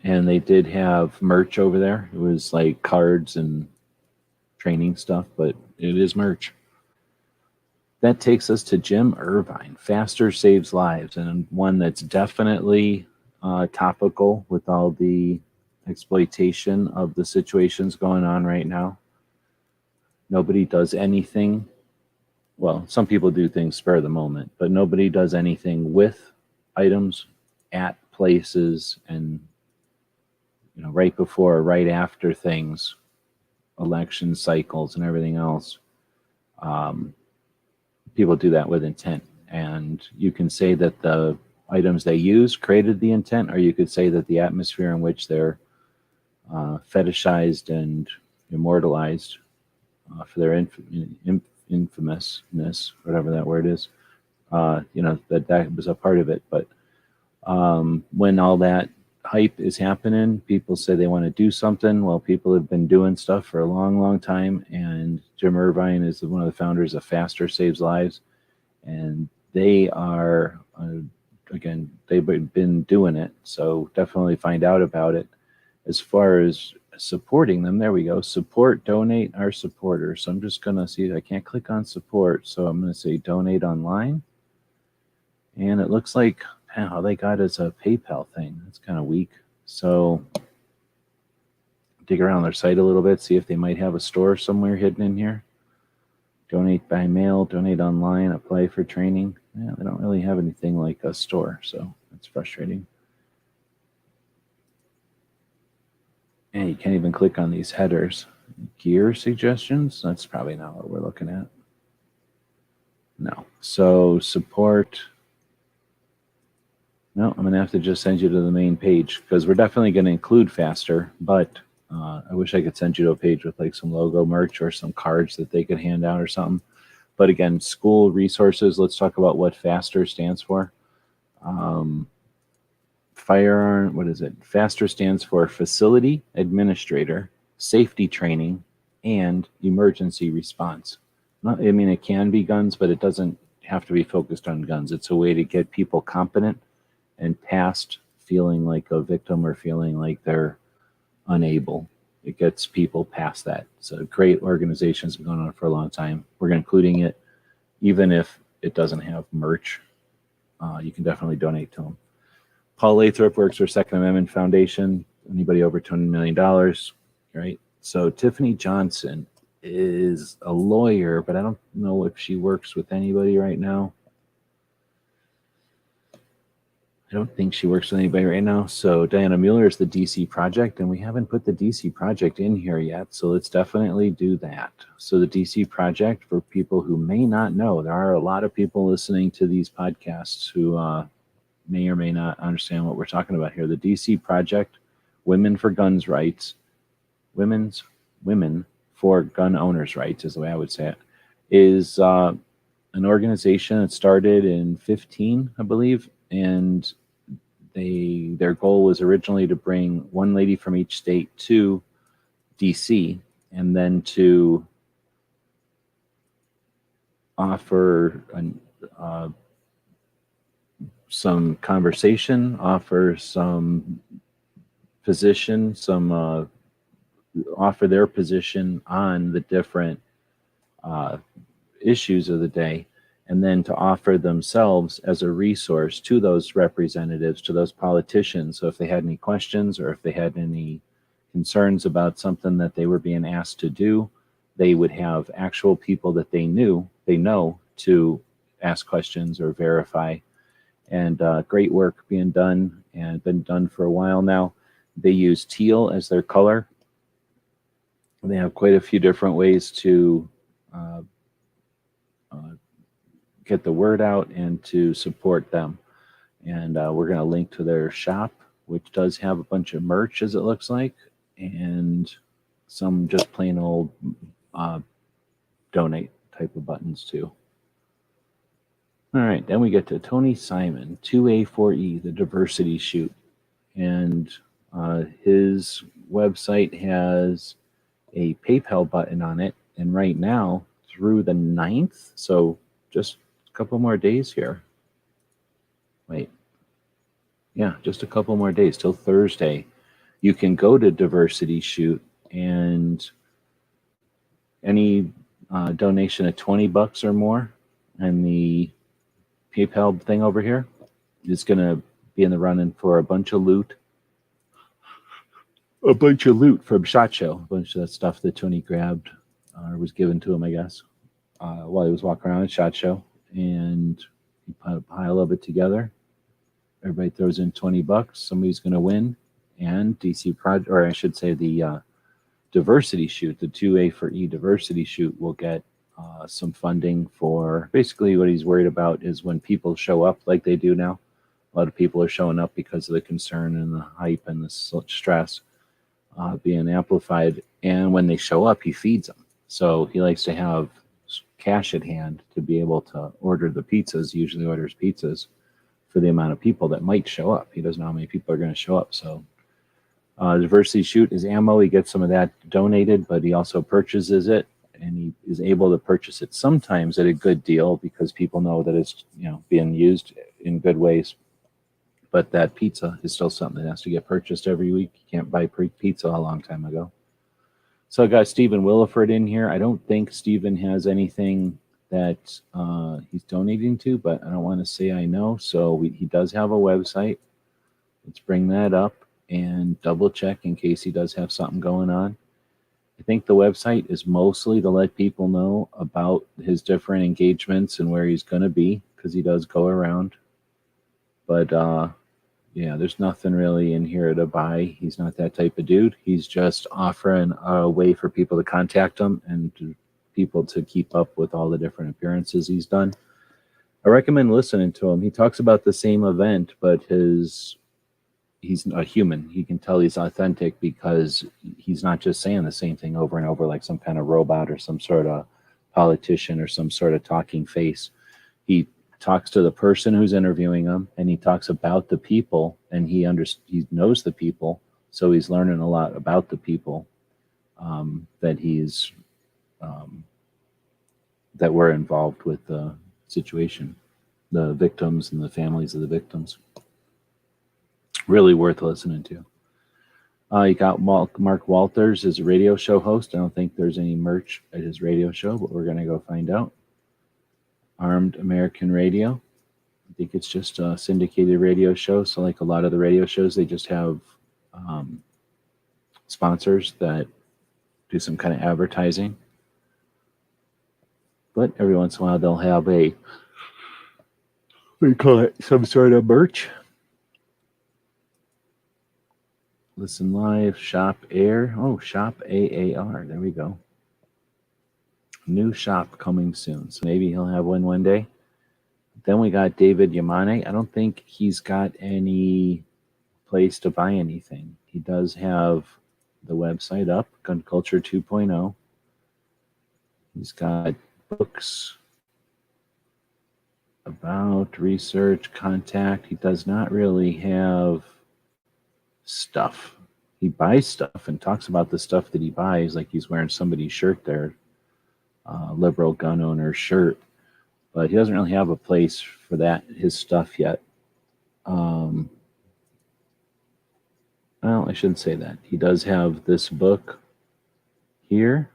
And they did have merch over there. It was like cards and training stuff, but it is merch. That takes us to Jim Irvine, Faster Saves Lives, and one that's definitely topical with all the exploitation of the situations going on right now. Nobody does anything well, some people do things spur of the moment, but nobody does anything with items at places and, right before or right after things, election cycles and everything else. Um, People do that with intent. And you can say that the items they use created the intent, or you could say that the atmosphere in which they're fetishized and immortalized for their infamousness, whatever that word is, that was a part of it. But when all that hype is happening, people say they want to do something. Well, people have been doing stuff for a long, long time. And Jim Irvine is one of the founders of Faster Saves Lives. And they are, again, they've been doing it. So definitely find out about it. As far as supporting them, there we go. Support, donate, our supporters. So I'm just going to see, I can't click on support. So I'm going to say donate online. And it looks like all they got is a PayPal thing. That's kind of weak. So dig around their site a little bit, see if they might have a store somewhere hidden in here. Donate by mail, donate online, apply for training. Yeah, they don't really have anything like a store, so that's frustrating. And you can't even click on these headers. Gear suggestions? That's probably not what we're looking at. No. So support. No, I'm going to have to just send you to the main page because we're definitely going to include Faster, but I wish I could send you to a page with like some logo merch or some cards that they could hand out or something. But again, school resources, let's talk about what Faster stands for. Firearm, what is it? Faster stands for Facility Administrator, Safety Training, and Emergency Response. I mean, it can be guns, but it doesn't have to be focused on guns. It's a way to get people competent and past feeling like a victim or feeling like they're unable. It gets people past that. It's a great organization. It's been going on for a long time. We're including it, even if it doesn't have merch. You can definitely donate to them. Paul Lathrop works for Second Amendment Foundation. Anybody over $200 million, right? So Tiffany Johnson is a lawyer, but I don't know if she works with anybody right now. I don't think she works with anybody right now. So Diana Mueller is the DC Project, and we haven't put the DC Project in here yet. So let's definitely do that. So the DC Project, for people who may not know, there are a lot of people listening to these podcasts who may or may not understand what we're talking about here. The DC Project, Women for Guns Rights, Women for Gun Owners' Rights is the way I would say it, is an organization that started in 2015, I believe, and their goal was originally to bring one lady from each state to DC and then to offer some conversation, offer some position, offer their position on the different issues of the day, and then to offer themselves as a resource to those representatives, to those politicians. So if they had any questions or if they had any concerns about something that they were being asked to do, they would have actual people that they know to ask questions or verify. And great work being done and been done for a while now. They use teal as their color. They have quite a few different ways to get the word out and to support them. And we're going to link to their shop, which does have a bunch of merch, as it looks like, and some just plain old donate type of buttons too. All right, then we get to Tony Simon, 2A4E, the diversity shoot. And his website has a PayPal button on it. And right now, through the 9th, so just a couple more days here. Wait. Yeah, just a couple more days till Thursday. You can go to Diversity Shoot, and any donation of $20 or more, and the PayPal thing over here is going to be in the running for a bunch of loot. A bunch of loot from SHOT Show. A bunch of that stuff that Tony grabbed or was given to him, I guess. while he was walking around at SHOT Show, and he put a pile of it together. Everybody throws in $20. Somebody's going to win, and DC Project, or I should say, the diversity shoot, the 2A for E diversity shoot, will get some funding for basically what he's worried about is when people show up like they do now. A lot of people are showing up because of the concern and the hype and the stress being amplified. And when they show up, he feeds them. So he likes to have cash at hand to be able to order the pizzas. He usually orders pizzas for the amount of people that might show up. He doesn't know how many people are going to show up. So diversity shoot is ammo. He gets some of that donated, but he also purchases it, and he is able to purchase it sometimes at a good deal because people know that it's being used in good ways. But that pizza is still something that has to get purchased every week. You can't buy pizza a long time ago. So I got Stephen Williford in here. I don't think Stephen has anything that he's donating to, but I don't want to say I know. So he does have a website. Let's bring that up and double check in case he does have something going on. I think the website is mostly to let people know about his different engagements and where he's going to be, because he does go around. But yeah, there's nothing really in here to buy. He's not that type of dude. He's just offering a way for people to contact him and people to keep up with all the different appearances he's done. I recommend listening to him. He talks about the same event, but he's a human. He can tell he's authentic because he's not just saying the same thing over and over like some kind of robot or some sort of politician or some sort of talking face. He talks to the person who's interviewing him, and he talks about the people, and he knows the people, so he's learning a lot about the people that he's that were involved with the situation, the victims and the families of the victims. Really worth listening to. You got Mark Walters, his radio show host. I don't think there's any merch at his radio show, but we're going to go find out. Armed American Radio. I think it's just a syndicated radio show. So like a lot of the radio shows, they just have sponsors that do some kind of advertising. But every once in a while, they'll have some sort of merch. Listen live, shop air. Oh, shop AAR. There we go. New shop coming soon. So maybe he'll have one day. Then we got David Yamane. I don't think he's got any place to buy anything. He does have the website up, Gun Culture 2.0. He's got books about research, contact. He does not really have stuff. He buys stuff and talks about the stuff that he buys like he's wearing somebody's shirt there, liberal gun owner shirt, but he doesn't really have a place for that, his stuff yet. Well, I shouldn't say that. He does have this book here,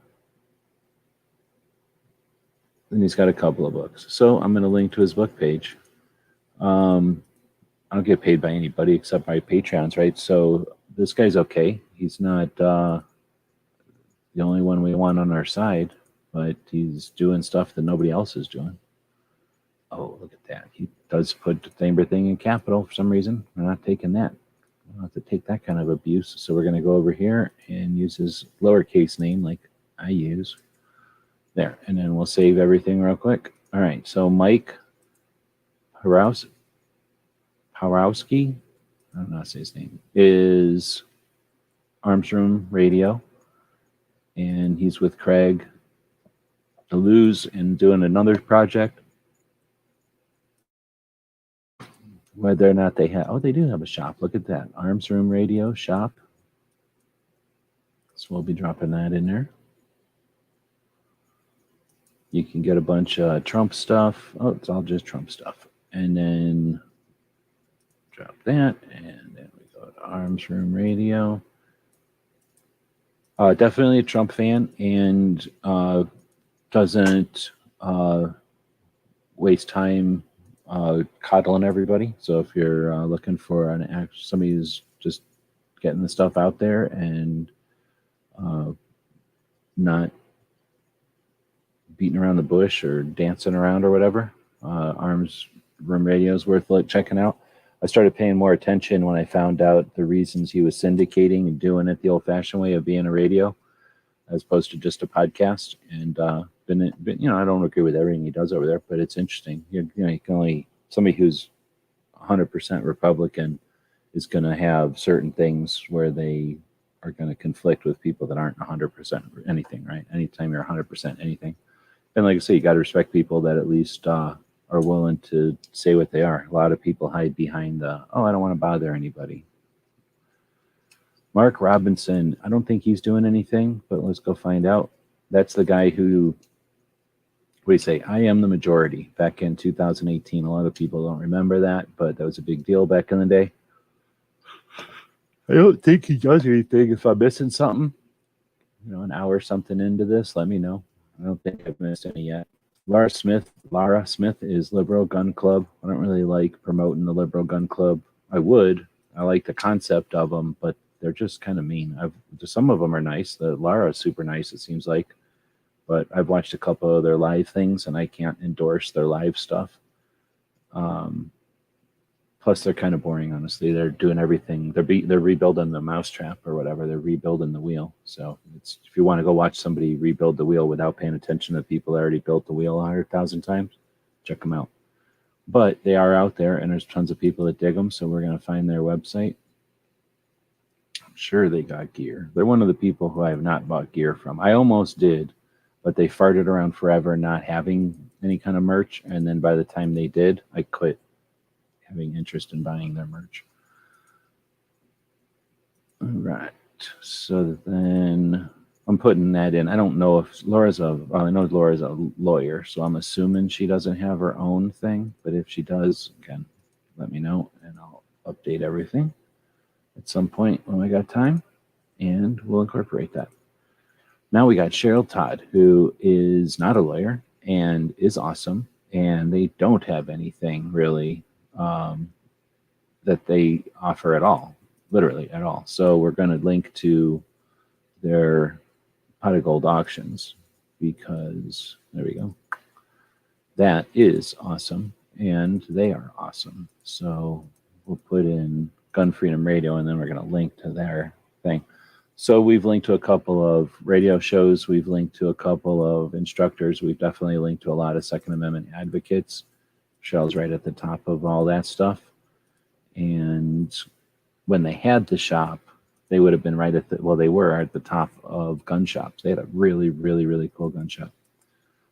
and he's got a couple of books. So I'm going to link to his book page. I don't get paid by anybody except by Patreons, right? So this guy's okay. He's not the only one we want on our side, but he's doing stuff that nobody else is doing. Oh, look at that. He does put the same thing in capital for some reason. We're not taking that. We don't have to take that kind of abuse. So we're going to go over here and use his lowercase name like I use. There. And then we'll save everything real quick. All right. So Mike Harowski, I don't know how to say his name, is Arms Room Radio. And he's with Craig DeLuz and doing another project. Whether or not they have, they do have a shop. Look at that. Arms Room Radio shop. So we'll be dropping that in there. You can get a bunch of Trump stuff. Oh, it's all just Trump stuff. And then drop that. And then we go to Arms Room Radio. Definitely a Trump fan and doesn't waste time coddling everybody. So if you're looking for somebody who's just getting the stuff out there and not beating around the bush or dancing around or whatever. Arms Room Radio is worth checking out. I started paying more attention when I found out the reasons he was syndicating and doing it the old-fashioned way of being a radio, as opposed to just a podcast. And I don't agree with everything he does over there, but it's interesting. You can only somebody who's 100% Republican is going to have certain things where they are going to conflict with people that aren't 100% anything, right? Anytime you're 100% anything. And like I say, you got to respect people that at least are willing to say what they are. A lot of people hide behind I don't want to bother anybody. Mark Robinson, I don't think he's doing anything, but let's go find out. That's the guy who, what do you say, I am the majority back in 2018. A lot of people don't remember that, but that was a big deal back in the day. I don't think he does anything. If I'm missing something, an hour or something into this, let me know. I don't think I've missed any yet. Lara Smith is Liberal Gun Club. I don't really like promoting the Liberal Gun Club. I like the concept of them, but they're just kind of mean. Some of them are nice. The Lara is super nice, it seems like. But I've watched a couple of their live things, and I can't endorse their live stuff. Plus, they're kind of boring, honestly. They're doing everything. They're rebuilding the mousetrap or whatever. They're rebuilding the wheel. So if you want to go watch somebody rebuild the wheel without paying attention to people that already built the wheel 100,000 times, check them out. But they are out there, and there's tons of people that dig them. So we're going to find their website. I'm sure they got gear. They're one of the people who I have not bought gear from. I almost did, but they farted around forever not having any kind of merch. And then by the time they did, I quit having interest in buying their merch. All right. So then I'm putting that in. I don't know if I know Laura's a lawyer, so I'm assuming she doesn't have her own thing. But if she does, again, let me know and I'll update everything at some point when I got time, and we'll incorporate that. Now we got Cheryl Todd, who is not a lawyer and is awesome, and they don't have anything really that they offer at all, literally at all. So we're going to link to their Pot of Gold auctions because there we go. That is awesome, and they are awesome. So we'll put in Gun Freedom Radio, and then we're going to link to their thing. So we've linked to a couple of radio shows. We've linked to a couple of instructors. We've definitely linked to a lot of Second Amendment advocates. Cheryl's right at the top of all that stuff. And when they had the shop, they would have been right at they were at the top of gun shops. They had a really, really, really cool gun shop.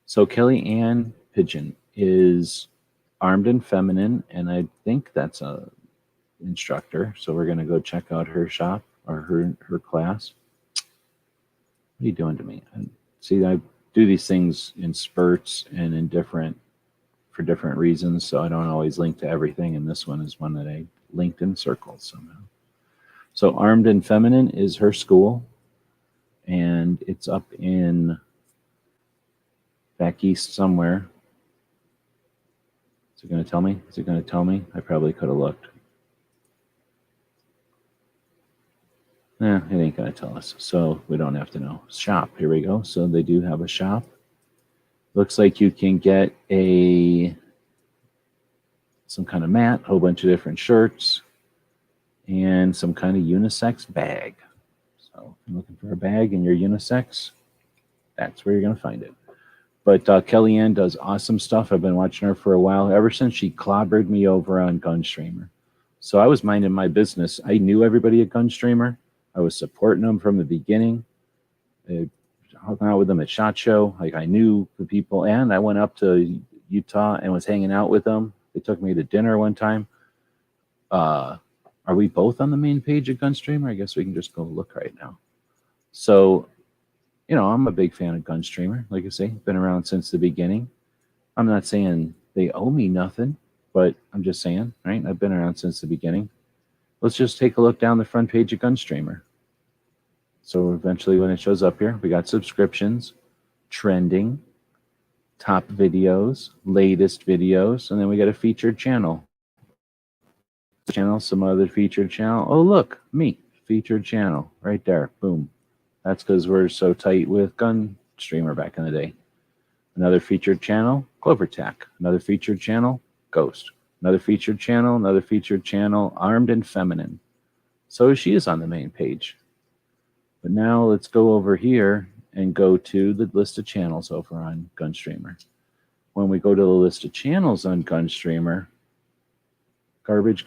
So Kelly Ann Pigeon is Armed and Feminine, and I think that's a instructor. So we're going to go check out her shop or her class. What are you doing to me? See, I do these things in spurts and for different reasons, so I don't always link to everything, and this one is one that I linked in circles somehow. So Armed and Feminine is her school, and it's up in back east somewhere. Is it going to tell me? Is it going to tell me? I probably could have looked. It ain't going to tell us, so we don't have to know. Shop, here we go. So they do have a shop. Looks like you can get some kind of mat, a whole bunch of different shirts, and some kind of unisex bag. So if you're looking for a bag and you're unisex, that's where you're going to find it. But Kellyanne does awesome stuff. I've been watching her for a while, ever since she clobbered me over on Gunstreamer. So I was minding my business. I knew everybody at Gunstreamer. I was supporting them from the beginning. Hung out with them at SHOT Show. Like, I knew the people, and I went up to Utah and was hanging out with them. They took me to dinner one time. Are we both on the main page of Gunstreamer? I guess we can just go look right now. So, I'm a big fan of Gunstreamer. Like I say, been around since the beginning. I'm not saying they owe me nothing, but I'm just saying, right? I've been around since the beginning. Let's just take a look down the front page of Gunstreamer. So eventually when it shows up here, we got subscriptions, trending, top videos, latest videos, and then we got a featured channel. Some other featured channel. Oh, look, me, featured channel right there. Boom. That's because we're so tight with Gunstreamer back in the day. Another featured channel, Clovertac. Another featured channel, Ghost. Another featured channel, Armed and Feminine. So she is on the main page. But now let's go over here and go to the list of channels over on Gunstreamer. When we go to the list of channels on Gunstreamer, Jared,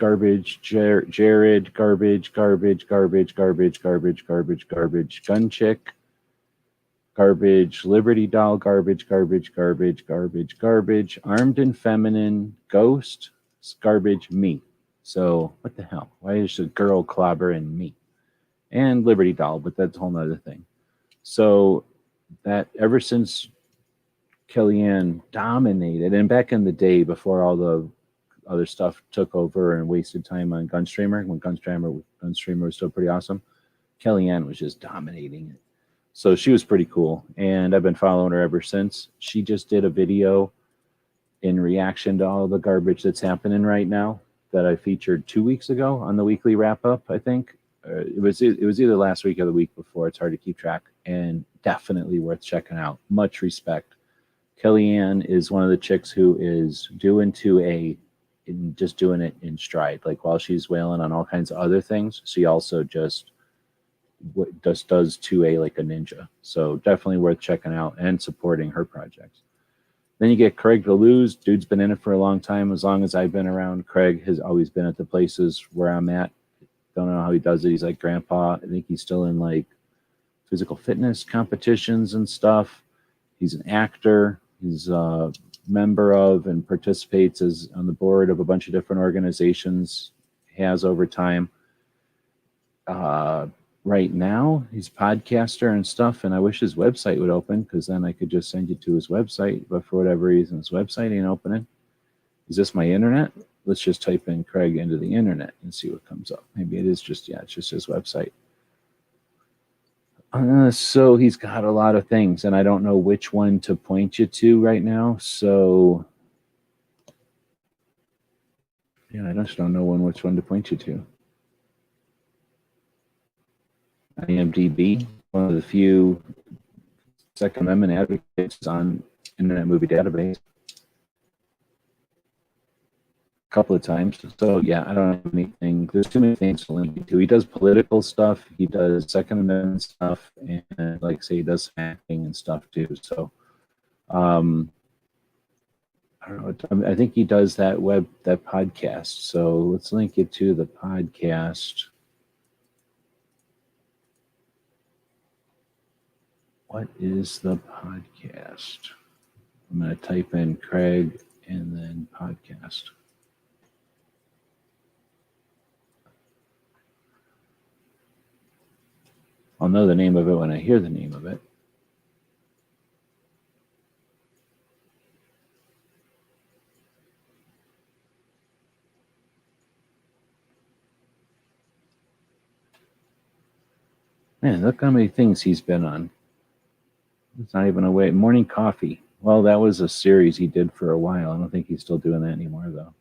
garbage, Gunchick, garbage, Liberty Doll, garbage, Armed and Feminine, Ghost, garbage, me. So what the hell? Why is a girl clobbering me? And Liberty Doll, but that's a whole nother thing. So that ever since Kellyanne dominated, and back in the day before all the other stuff took over and wasted time on Gunstreamer, when Gunstreamer was still pretty awesome, Kellyanne was just dominating it. So she was pretty cool, and I've been following her ever since. She just did a video in reaction to all the garbage that's happening right now that I featured 2 weeks ago on the weekly wrap-up, I think. It was either last week or the week before. It's hard to keep track, and definitely worth checking out. Much respect. Kellyanne is one of the chicks who is doing it in stride. Like while she's wailing on all kinds of other things, she also just does 2A like a ninja. So definitely worth checking out and supporting her projects. Then you get Craig DeLuz. Dude's been in it for a long time. As long as I've been around, Craig has always been at the places where I'm at. Don't know how he does it. He's like grandpa. I think he's still in like physical fitness competitions and stuff. He's an actor. He's a member of and participates as on the board of a bunch of different organizations. Has over time. Right now, he's a podcaster and stuff, and I wish his website would open because then I could just send you to his website. But for whatever reason, his website ain't opening. Is this my internet? Let's just type in Craig into the internet and see what comes up. Maybe it is just, it's just his website. So he's got a lot of things, and I don't know which one to point you to right now. So, yeah, I just don't know which one to point you to. IMDb, one of the few Second Amendment advocates on Internet Movie Database. A couple of times. So yeah, I don't have anything. There's too many things to link to. He does political stuff. He does Second Amendment stuff, and like I say, he does acting and stuff too. So, I don't know. I think he does that podcast. So let's link it to the podcast. What is the podcast? I'm going to type in Craig and then podcast. I'll know the name of it when I hear the name of it. Man, look how many things he's been on. It's not even a way. Morning Coffee. Well, that was a series he did for a while. I don't think he's still doing that anymore, though.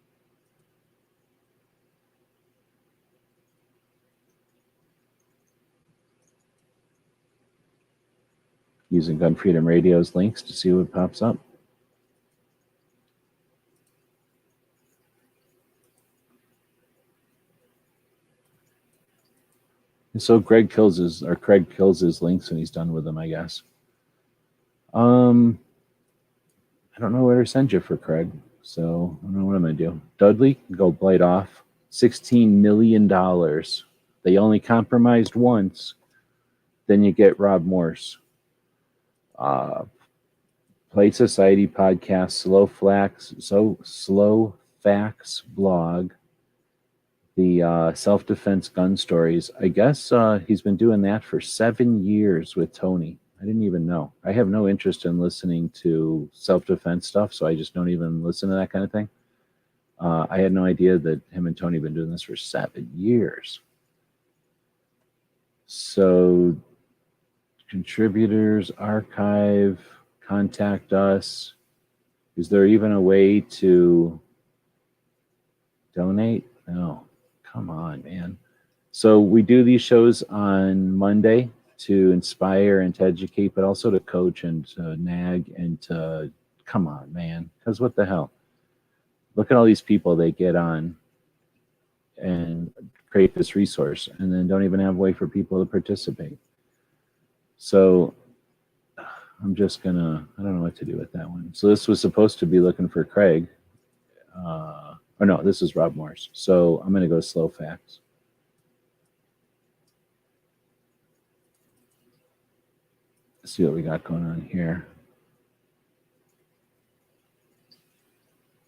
Using Gun Freedom Radio's links to see what pops up. And so Craig kills his links when he's done with them, I guess. I don't know where to send you for Craig, so I don't know what I'm gonna do. Dudley, go blight off. $16 million. They only compromised once. Then you get Rob Morse. Plate Society podcast, Slow Facts blog, the self-defense gun stories. I guess he's been doing that for 7 years with Tony. I didn't even know. I have no interest in listening to self-defense stuff, so I just don't even listen to that kind of thing. I had no idea that him and Tony have been doing this for 7 years. So, contributors, archive, contact us. Is there even a way to donate? No. Come on, man. So we do these shows on Monday to inspire and to educate, but also to coach and to nag and to come on, man. Because what the hell? Look at all these people they get on and create this resource and then don't even have a way for people to participate. So I'm just gonna, I don't know what to do with that one. So this was supposed to be looking for Craig. Or no, this is Rob Morse. So I'm gonna go slow facts. Let's see what we got going on here.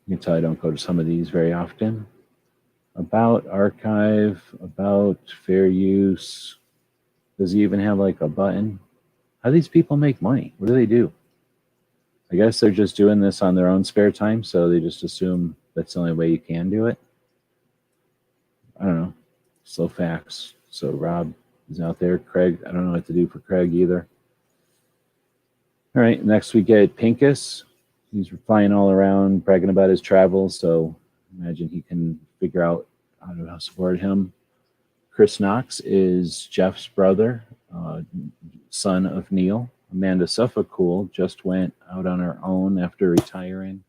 You can tell I don't go to some of these very often. About archive, about fair use. Does he even have like a button? How do these people make money? What do they do? I guess they're just doing this on their own spare time, so they just assume that's the only way you can do it. I don't know. Slow facts. So Rob is out there. Craig, I don't know what to do for Craig either. All right, next we get Pincus. He's flying all around, bragging about his travels, so imagine he can figure out how to support him. Chris Knox is Jeff's brother, son of Neil. Amanda Suffolk just went out on her own after retiring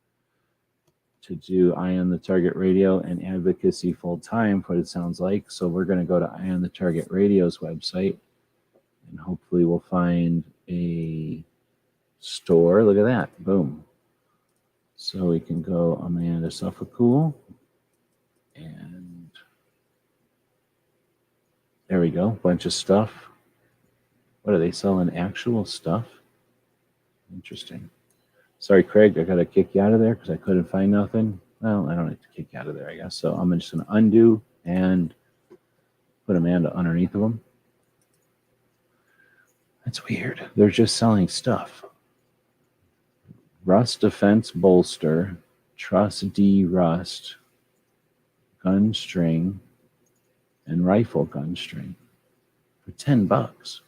to do Eye on the Target Radio and advocacy full time, what it sounds like. So we're going to go to Eye on the Target Radio's website, and hopefully we'll find a store. Look at that. Boom. So we can go Amanda Suffolk, and there we go. Bunch of stuff. What are they selling? Actual stuff? Interesting. Sorry, Craig, I got to kick you out of there because I couldn't find nothing. Well, I don't have to kick you out of there, I guess. So I'm just going to undo and put Amanda underneath of them. That's weird. They're just selling stuff. Rust Defense Bolster, Truss D Rust, gun string, and rifle gun string for $10.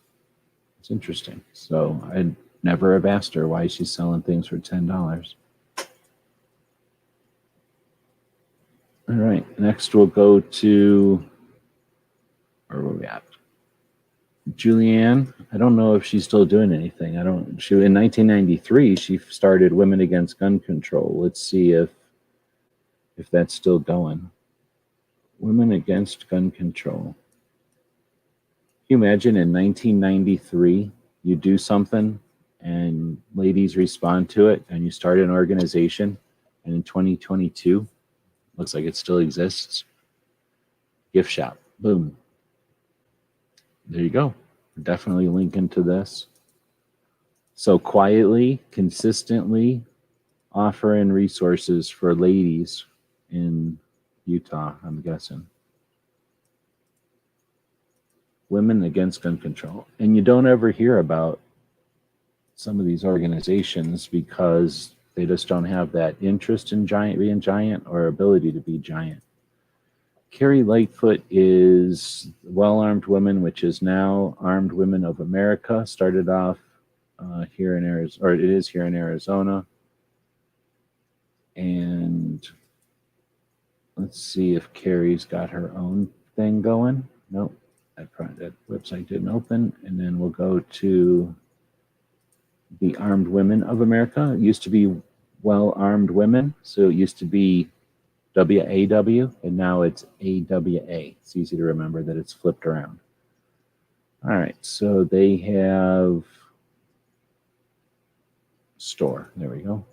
It's interesting. So I'd never have asked her why she's selling things for $10. All right, next we'll go to, where were we at? Julianne. I don't know if she's still doing anything. She in 1993 she started Women Against Gun Control. Let's see if that's still going. Women Against Gun Control. Can you imagine in 1993 you do something and ladies respond to it and you start an organization, and in 2022 looks like it still exists. Gift shop. Boom. There you go. Definitely link into this. So quietly, consistently offering resources for ladies in Utah, I'm guessing. Women Against Gun Control. And you don't ever hear about some of these organizations because they just don't have that interest in being giant or ability to be giant. Carrie Lightfoot is Well Armed Women, which is now Armed Women of America. Started off here in Arizona, or it is here in Arizona. And let's see if Carrie's got her own thing going. Nope, that website didn't open. And then we'll go to the Armed Women of America. It used to be Well Armed Women, so it used to be WAW, and now it's AWA. It's easy to remember that it's flipped around. All right, so they have store. There we go.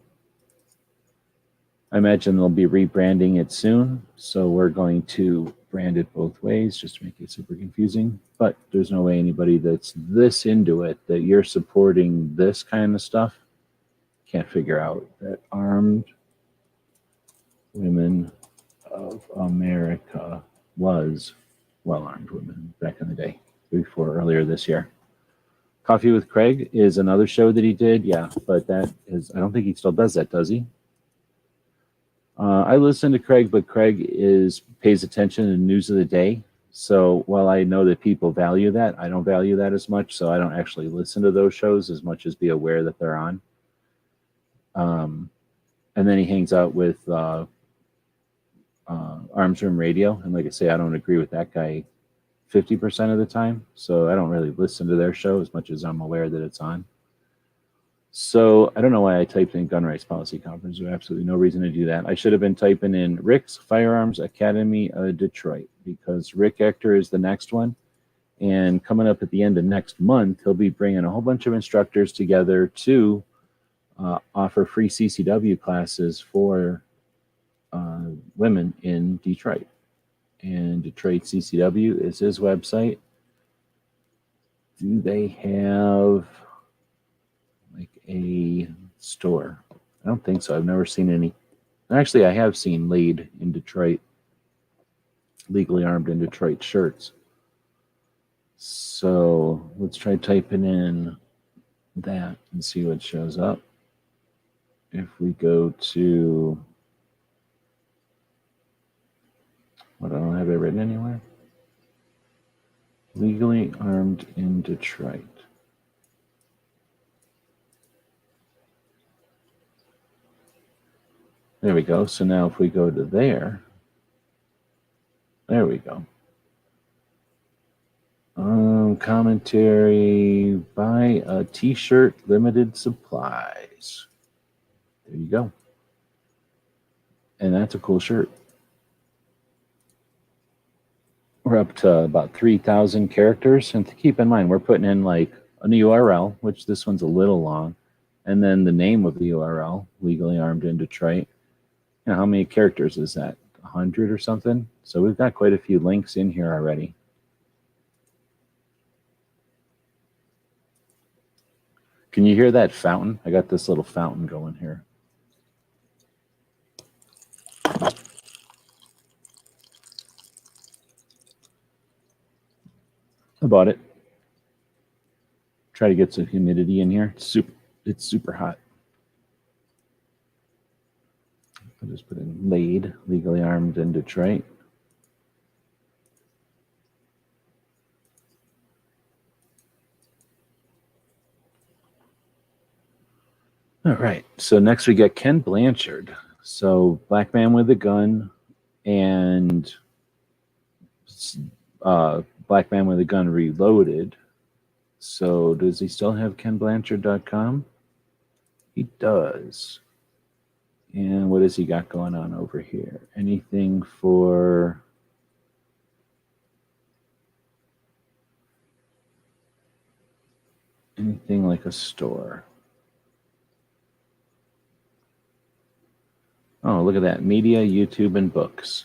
I imagine they'll be rebranding it soon, so we're going to brand it both ways just to make it super confusing. But there's no way anybody that's this into it, that you're supporting this kind of stuff, can't figure out that Armed Women of America was Well Armed Women back in the day, earlier this year. Coffee with Craig is another show that he did, yeah, but that is, I don't think he still does that, does he? I listen to Craig, but Craig pays attention to the news of the day. So while I know that people value that, I don't value that as much, so I don't actually listen to those shows as much as be aware that they're on. And then he hangs out with Arms Room Radio, and like I say, I don't agree with that guy 50% of the time, so I don't really listen to their show as much as I'm aware that it's on. So I don't know why I typed in Gun Rights Policy Conference. There's absolutely no reason to do that. I should have been typing in Rick's Firearms Academy of Detroit, because Rick Ector is the next one. And coming up at the end of next month, he'll be bringing a whole bunch of instructors together to offer free CCW classes for women in Detroit. And Detroit CCW is his website. Do they have like a store? I don't think so. I've never seen any. Actually, I have seen Lead in Detroit, Legally Armed in Detroit shirts. So let's try typing in that and see what shows up. If we go to, what, I don't have it written anywhere. Legally Armed in Detroit. There we go. So now if we go to there we go. Commentary, buy a t-shirt, limited supplies. There you go. And that's a cool shirt. We're up to about 3,000 characters. And to keep in mind, we're putting in like an URL, which this one's a little long, and then the name of the URL, Legally Armed in Detroit. You know, how many characters is that? 100 or something? So we've got quite a few links in here already. Can you hear that fountain? I got this little fountain going here. I bought it. Try to get some humidity in here. It's super hot. I'll just put in Laid, Legally Armed in Detroit. All right, so next we get Ken Blanchard. So Black Man with a Gun and Black Man with a Gun Reloaded. So does he still have kenblanchard.com? He does. And what has he got going on over here? Anything for... anything like a store? Oh, look at that. Media, YouTube, and books.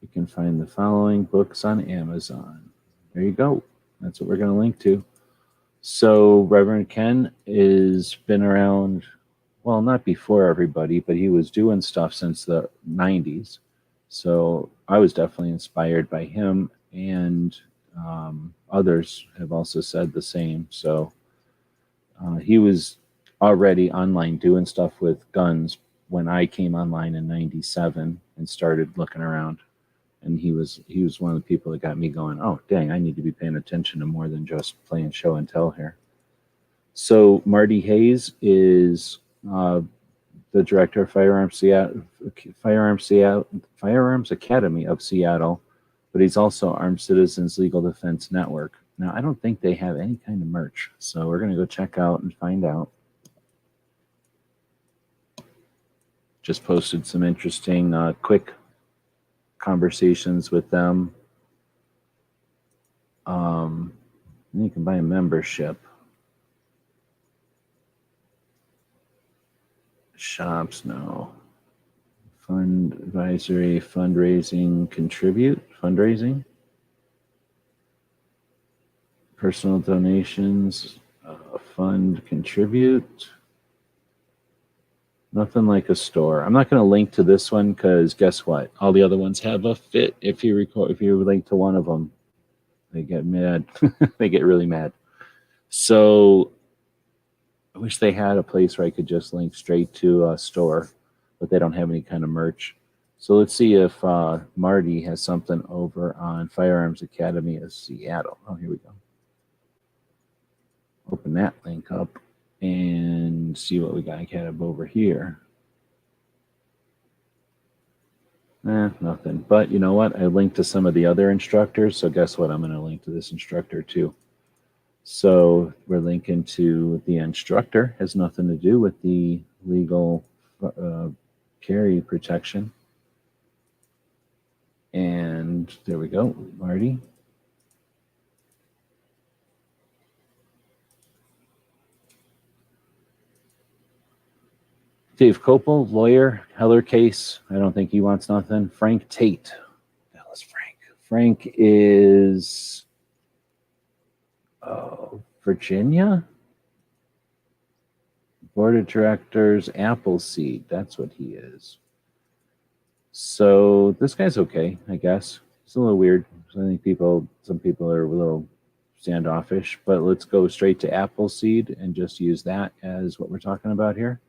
You can find the following books on Amazon. There you go. That's what we're going to link to. So Reverend Ken has been around, well, not before everybody, but he was doing stuff since the 90s. So I was definitely inspired by him, and others have also said the same. So he was already online doing stuff with guns when I came online in 97 and started looking around. And he was one of the people that got me going, oh, dang, I need to be paying attention to more than just playing show and tell here. So Marty Hayes is the director of Firearms Academy of Seattle, but he's also Armed Citizens Legal Defense Network. Now, I don't think they have any kind of merch, so we're going to go check out and find out. Just posted some interesting quick conversations with them. You can buy a membership. Shops, no. Fund advisory, fundraising, contribute, fundraising. Personal donations, fund, contribute. Nothing like a store. I'm not going to link to this one because guess what? All the other ones have a fit. If you link to one of them, they get mad. They get really mad. So I wish they had a place where I could just link straight to a store, but they don't have any kind of merch. So let's see if Marty has something over on Firearms Academy of Seattle. Oh, here we go. Open that link up and see what we got over here. Nothing. But you know what? I linked to some of the other instructors, so guess what? I'm going to link to this instructor too. So we're linking to the instructor. Has nothing to do with the legal carry protection. And there we go, Marty. Dave Kopel, lawyer, Heller case. I don't think he wants nothing. Frank Tate. That was Frank. Frank is Virginia? Board of Directors, Appleseed. That's what he is. So this guy's okay, I guess. It's a little weird. I think some people are a little standoffish, but let's go straight to Appleseed and just use that as what we're talking about here.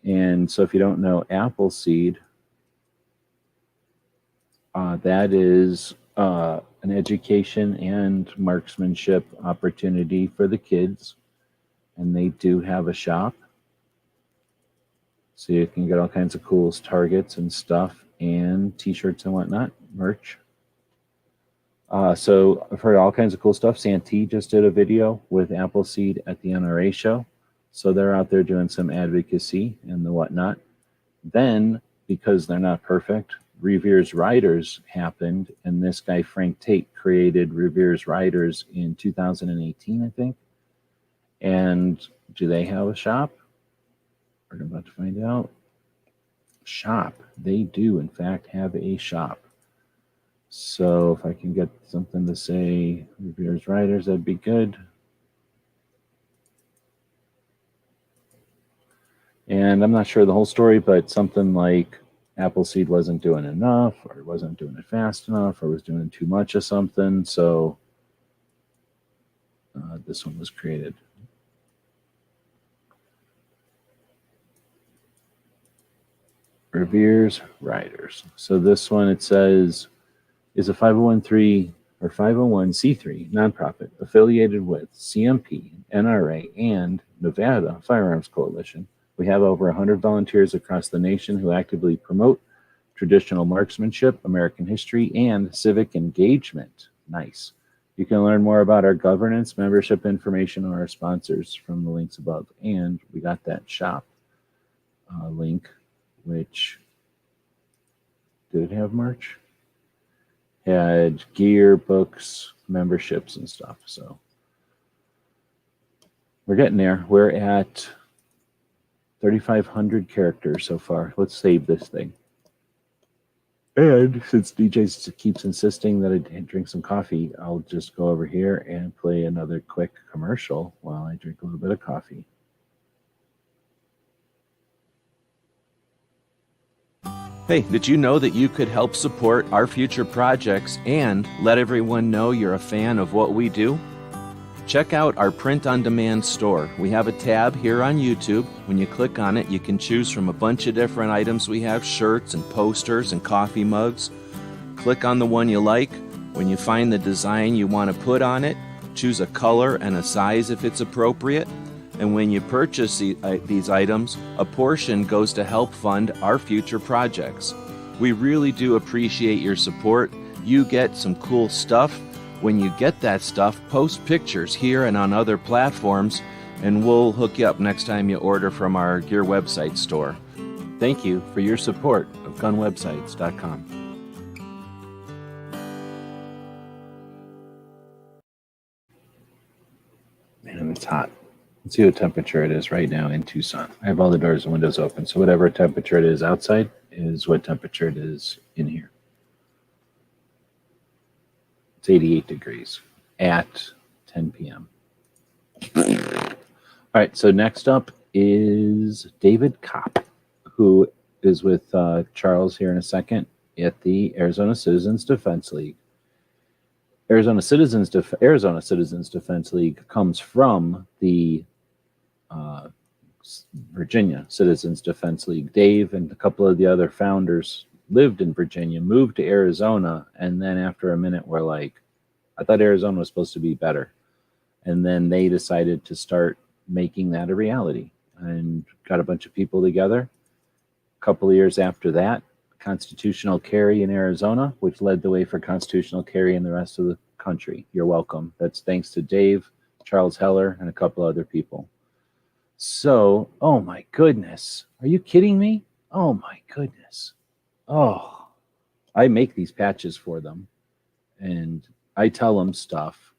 And so if you don't know Appleseed, that is an education and marksmanship opportunity for the kids. And they do have a shop. So you can get all kinds of cool targets and stuff and t-shirts and whatnot, merch. So I've heard all kinds of cool stuff. Santee just did a video with Appleseed at the NRA show. So they're out there doing some advocacy and the whatnot. Then, because they're not perfect, Revere's Riders happened. And this guy, Frank Tate, created Revere's Riders in 2018, I think. And do they have a shop? We're about to find out. Shop. They do, in fact, have a shop. So if I can get something to say Revere's Riders, that'd be good. And I'm not sure the whole story, but something like Appleseed wasn't doing enough, or wasn't doing it fast enough, or was doing too much of something. So this one was created. Revere's Riders. So this one, it says, is a 501c3 nonprofit affiliated with CMP, NRA, and Nevada Firearms Coalition. We have over 100 volunteers across the nation who actively promote traditional marksmanship, American history, and civic engagement. Nice. You can learn more about our governance, membership information, or our sponsors from the links above. And we got that shop link, which, did it have merch? Had gear, books, memberships, and stuff. So we're getting there. We're at 3,500 characters so far. Let's save this thing. And since DJ keeps insisting that I drink some coffee, I'll just go over here and play another quick commercial while I drink a little bit of coffee.
Hey, did you know that you could help support our future projects and let everyone know you're a fan of what we do? Check out our print-on-demand store. We have a tab here on YouTube. When you click on it, you can choose from a bunch of different items. We have shirts and posters and coffee mugs. Click on the one you like. When you find the design you want to put on it, choose a color and a size if it's appropriate. And when you purchase these items, a portion goes to help fund our future projects. We really do appreciate your support. You get some cool stuff. When you get that stuff, post pictures here and on other platforms, and we'll hook you up next time you order from our Gear website store. Thank you for your support of gunwebsites.com.
Man, it's hot. Let's see what temperature it is right now in Tucson. I have all the doors and windows open, so whatever temperature it is outside is what temperature it is in here. It's 88 degrees at 10 p.m. All right, so next up is David Kopp, who is with Charles here in a second at the Arizona Citizens Defense League. Arizona Citizens Defense League comes from the Virginia Citizens Defense League. Dave and a couple of the other founders lived in Virginia, moved to Arizona, and then after a minute were like, I thought Arizona was supposed to be better. And then they decided to start making that a reality and got a bunch of people together. A couple of years after that, constitutional carry in Arizona, which led the way for constitutional carry in the rest of the country. You're welcome. That's thanks to Dave Charles Heller, and a couple other people. So, oh my goodness. Are you kidding me? Oh my goodness. Oh, I make these patches for them and I tell them stuff.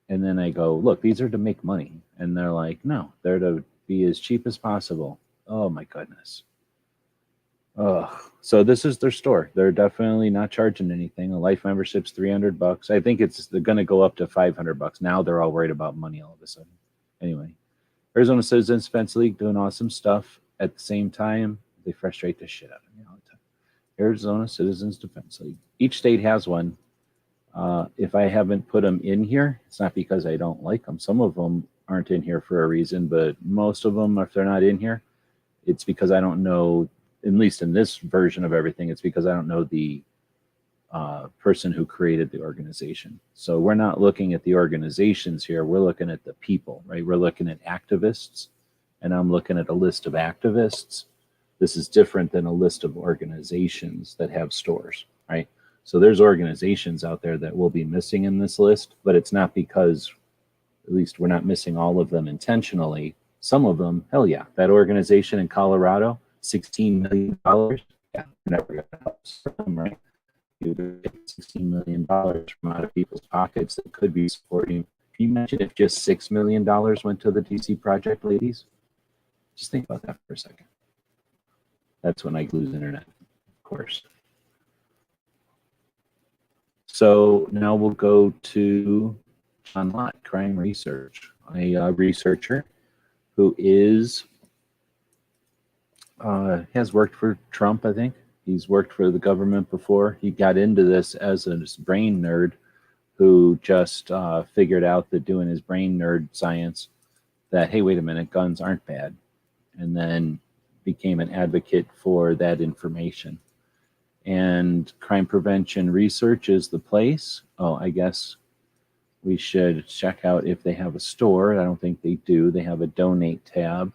And then I go, look, these are to make money. And they're like, no, they're to be as cheap as possible. Oh my goodness. Oh, so this is their store. They're definitely not charging anything. A life membership's $300. I think they're going to go up to $500. Now they're all worried about money all of a sudden. Anyway, Arizona Citizens Defense League doing awesome stuff. At the same time, they frustrate the shit out of me all the time. Arizona Citizens Defense League. Each state has one. If I haven't put them in here, it's not because I don't like them. Some of them aren't in here for a reason, but most of them, if they're not in here, it's because I don't know, at least in this version of everything, it's because I don't know the person who created the organization. So we're not looking at the organizations here. We're looking at the people, right? We're looking at activists, and I'm looking at a list of activists. This is different than a list of organizations that have stores, right? So there's organizations out there that will be missing in this list, but it's not because, at least we're not missing all of them intentionally. Some of them, hell yeah, that organization in Colorado, $16 million. Yeah, we're never going to help them, right? You get $16 million from out of people's pockets that could be supporting. Can you imagine if just $6 million went to the DC Project ladies? Just think about that for a second. That's when I lose internet, of course. So now we'll go to John Lott, crime research, a researcher who has worked for Trump, I think. He's worked for the government before. He got into this as a brain nerd who just figured out that doing his brain nerd science that, hey, wait a minute, guns aren't bad. And then became an advocate for that information. And crime prevention research is the place. Oh, I guess we should check out if they have a store. I don't think they do. They have a donate tab.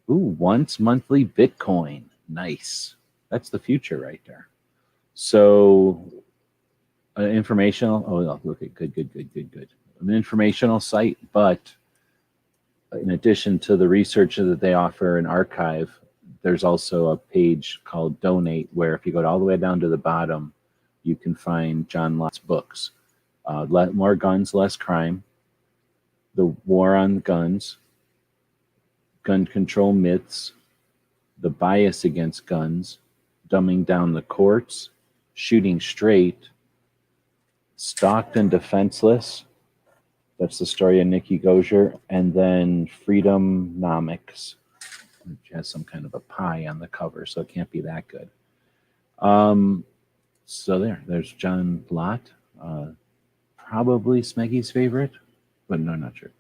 Ooh, once monthly Bitcoin. Nice. That's the future right there. So informational. Oh, look at good. An informational site, but in addition to the research that they offer and archive, there's also a page called Donate, where if you go all the way down to the bottom, you can find John Lott's books. More Guns, Less Crime, The War on Guns, Gun Control Myths, The Bias Against Guns, Dumbing Down the Courts, Shooting Straight, Stalked and Defenseless. That's the story of Nikki Gosier. And then Freedomnomics, which has some kind of a pie on the cover, so it can't be that good. So there's John Lott. Probably Smeggy's favorite, but no, not sure.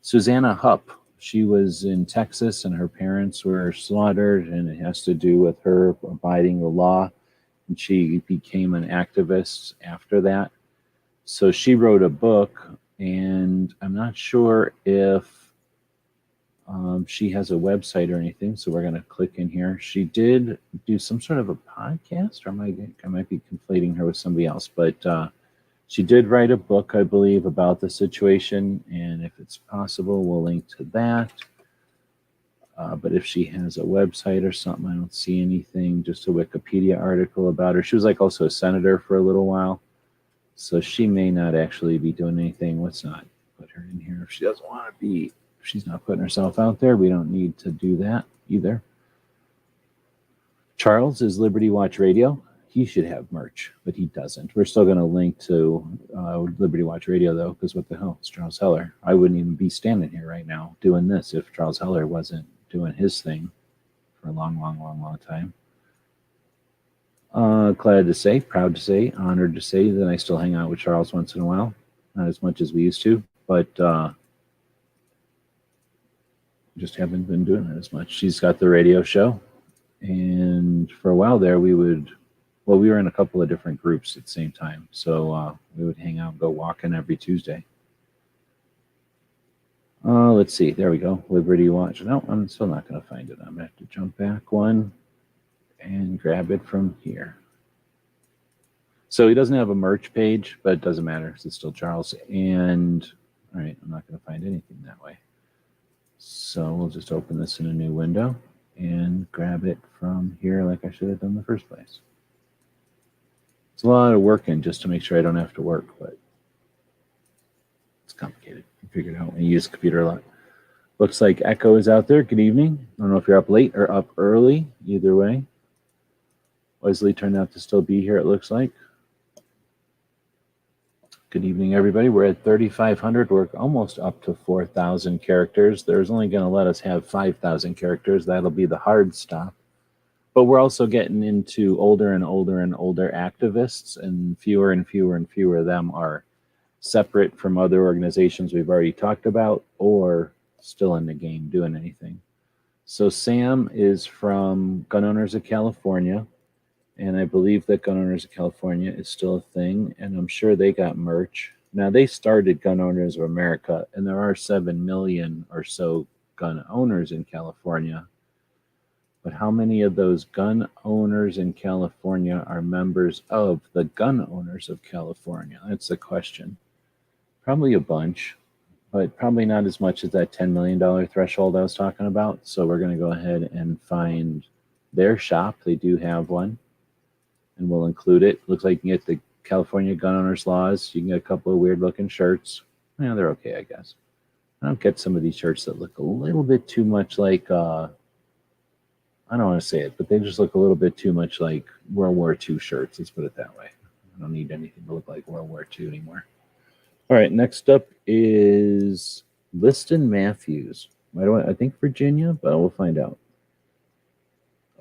Susanna Hupp. She was in Texas and her parents were slaughtered, and it has to do with her abiding the law. And she became an activist after that. So she wrote a book, and I'm not sure if she has a website or anything, so we're going to click in here. She did do some sort of a podcast, or I might be conflating her with somebody else, but she did write a book, I believe, about the situation, and if it's possible, we'll link to that. But if she has a website or something, I don't see anything, just a Wikipedia article about her. She was like also a senator for a little while, so she may not actually be doing anything. Let's not put her in here if she doesn't want to be. If she's not putting herself out there, we don't need to do that either. Charles is Liberty Watch Radio. He should have merch, but he doesn't. We're still going to link to Liberty Watch Radio, though, because what the hell? It's Charles Heller. I wouldn't even be standing here right now doing this if Charles Heller wasn't doing his thing for a long time. Glad to say, proud to say, honored to say that I still hang out with Charles once in a while. Not as much as we used to, but just haven't been doing it as much. She's got the radio show, and for a while there we were in a couple of different groups at the same time, so we would hang out and go walking every Tuesday. Let's see, there we go, Liberty Watch. No, I'm still not going to find it. I'm going to have to jump back one and grab it from here. So he doesn't have a merch page, but it doesn't matter, it's still Charles. And All right, I'm not going to find anything that way. So we'll just open this in a new window and grab it from here like I should have done in the first place. It's a lot of working just to make sure I don't have to work, but it's complicated. I figured out when you use the computer a lot. Looks like Echo is out there. Good evening. I don't know if you're up late or up early. Either way. Wesley turned out to still be here, it looks like. Good evening, everybody. We're at 3,500. We're almost up to 4,000 characters. There's only going to let us have 5,000 characters. That'll be the hard stop. But we're also getting into older and older and older activists, and fewer and fewer and fewer of them are separate from other organizations we've already talked about or still in the game doing anything. So Sam is from Gun Owners of California. And I believe that Gun Owners of California is still a thing, and I'm sure they got merch. Now, they started Gun Owners of America, and there are 7 million or so gun owners in California. But how many of those gun owners in California are members of the Gun Owners of California? That's the question. Probably a bunch, but probably not as much as that $10 million threshold I was talking about. So we're going to go ahead and find their shop. They do have one. And we'll include it. Looks like you can get the California gun owners laws. You can get a couple of weird looking shirts. Yeah, they're okay, I guess. I don't get some of these shirts that look a little bit too much like, I don't want to say it, but they just look a little bit too much like World War II shirts. Let's put it that way. I don't need anything to look like World War II anymore. All right, next up is Liston Matthews. I think Virginia, but we'll find out.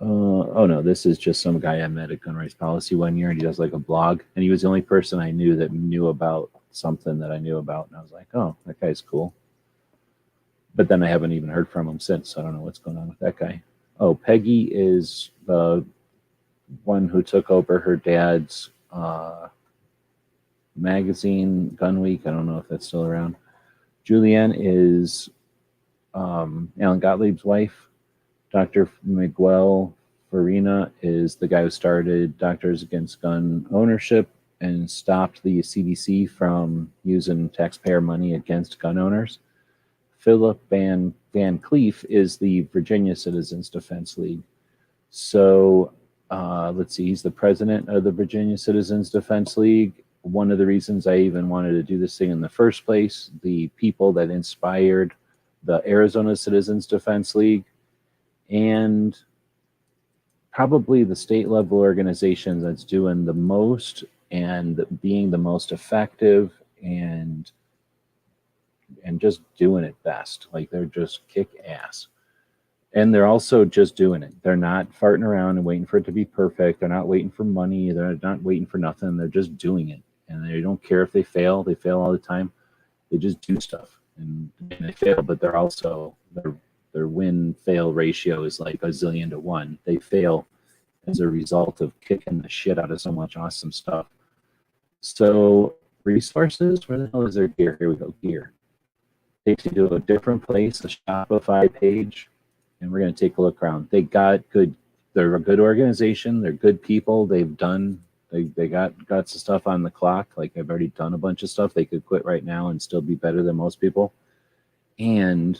Oh no, this is just some guy I met at Gun Rights Policy one year, and he does like a blog, and he was the only person I knew that knew about something that I knew about, and I was like, oh, that guy's cool. But then I haven't even heard from him since, so I don't know what's going on with that guy. Oh, Peggy is the one who took over her dad's magazine, Gun Week. I don't know if that's still around. Julianne is Alan Gottlieb's wife. Dr. Miguel Farina is the guy who started Doctors Against Gun Ownership and stopped the CDC from using taxpayer money against gun owners. Philip Van Cleef is the Virginia Citizens Defense League. So let's see, he's the president of the Virginia Citizens Defense League. One of the reasons I even wanted to do this thing in the first place, the people that inspired the Arizona Citizens Defense League, and probably the state level organization that's doing the most and being the most effective and just doing it best. Like, they're just kick ass. And they're also just doing it. They're not farting around and waiting for it to be perfect. They're not waiting for money. They're not waiting for nothing. They're just doing it. And they don't care if they fail. They fail all the time. They just do stuff. And they fail, but they're also, their win-fail ratio is like 1,000,000 to 1. They fail as a result of kicking the shit out of so much awesome stuff. So resources, where the hell is their gear? Here we go, gear. Takes you to a different place, a Shopify page, and we're going to take a look around. They got good, they're a good organization. They're good people. They've done, they got some stuff on the clock. Like, I've already done a bunch of stuff. They could quit right now and still be better than most people. And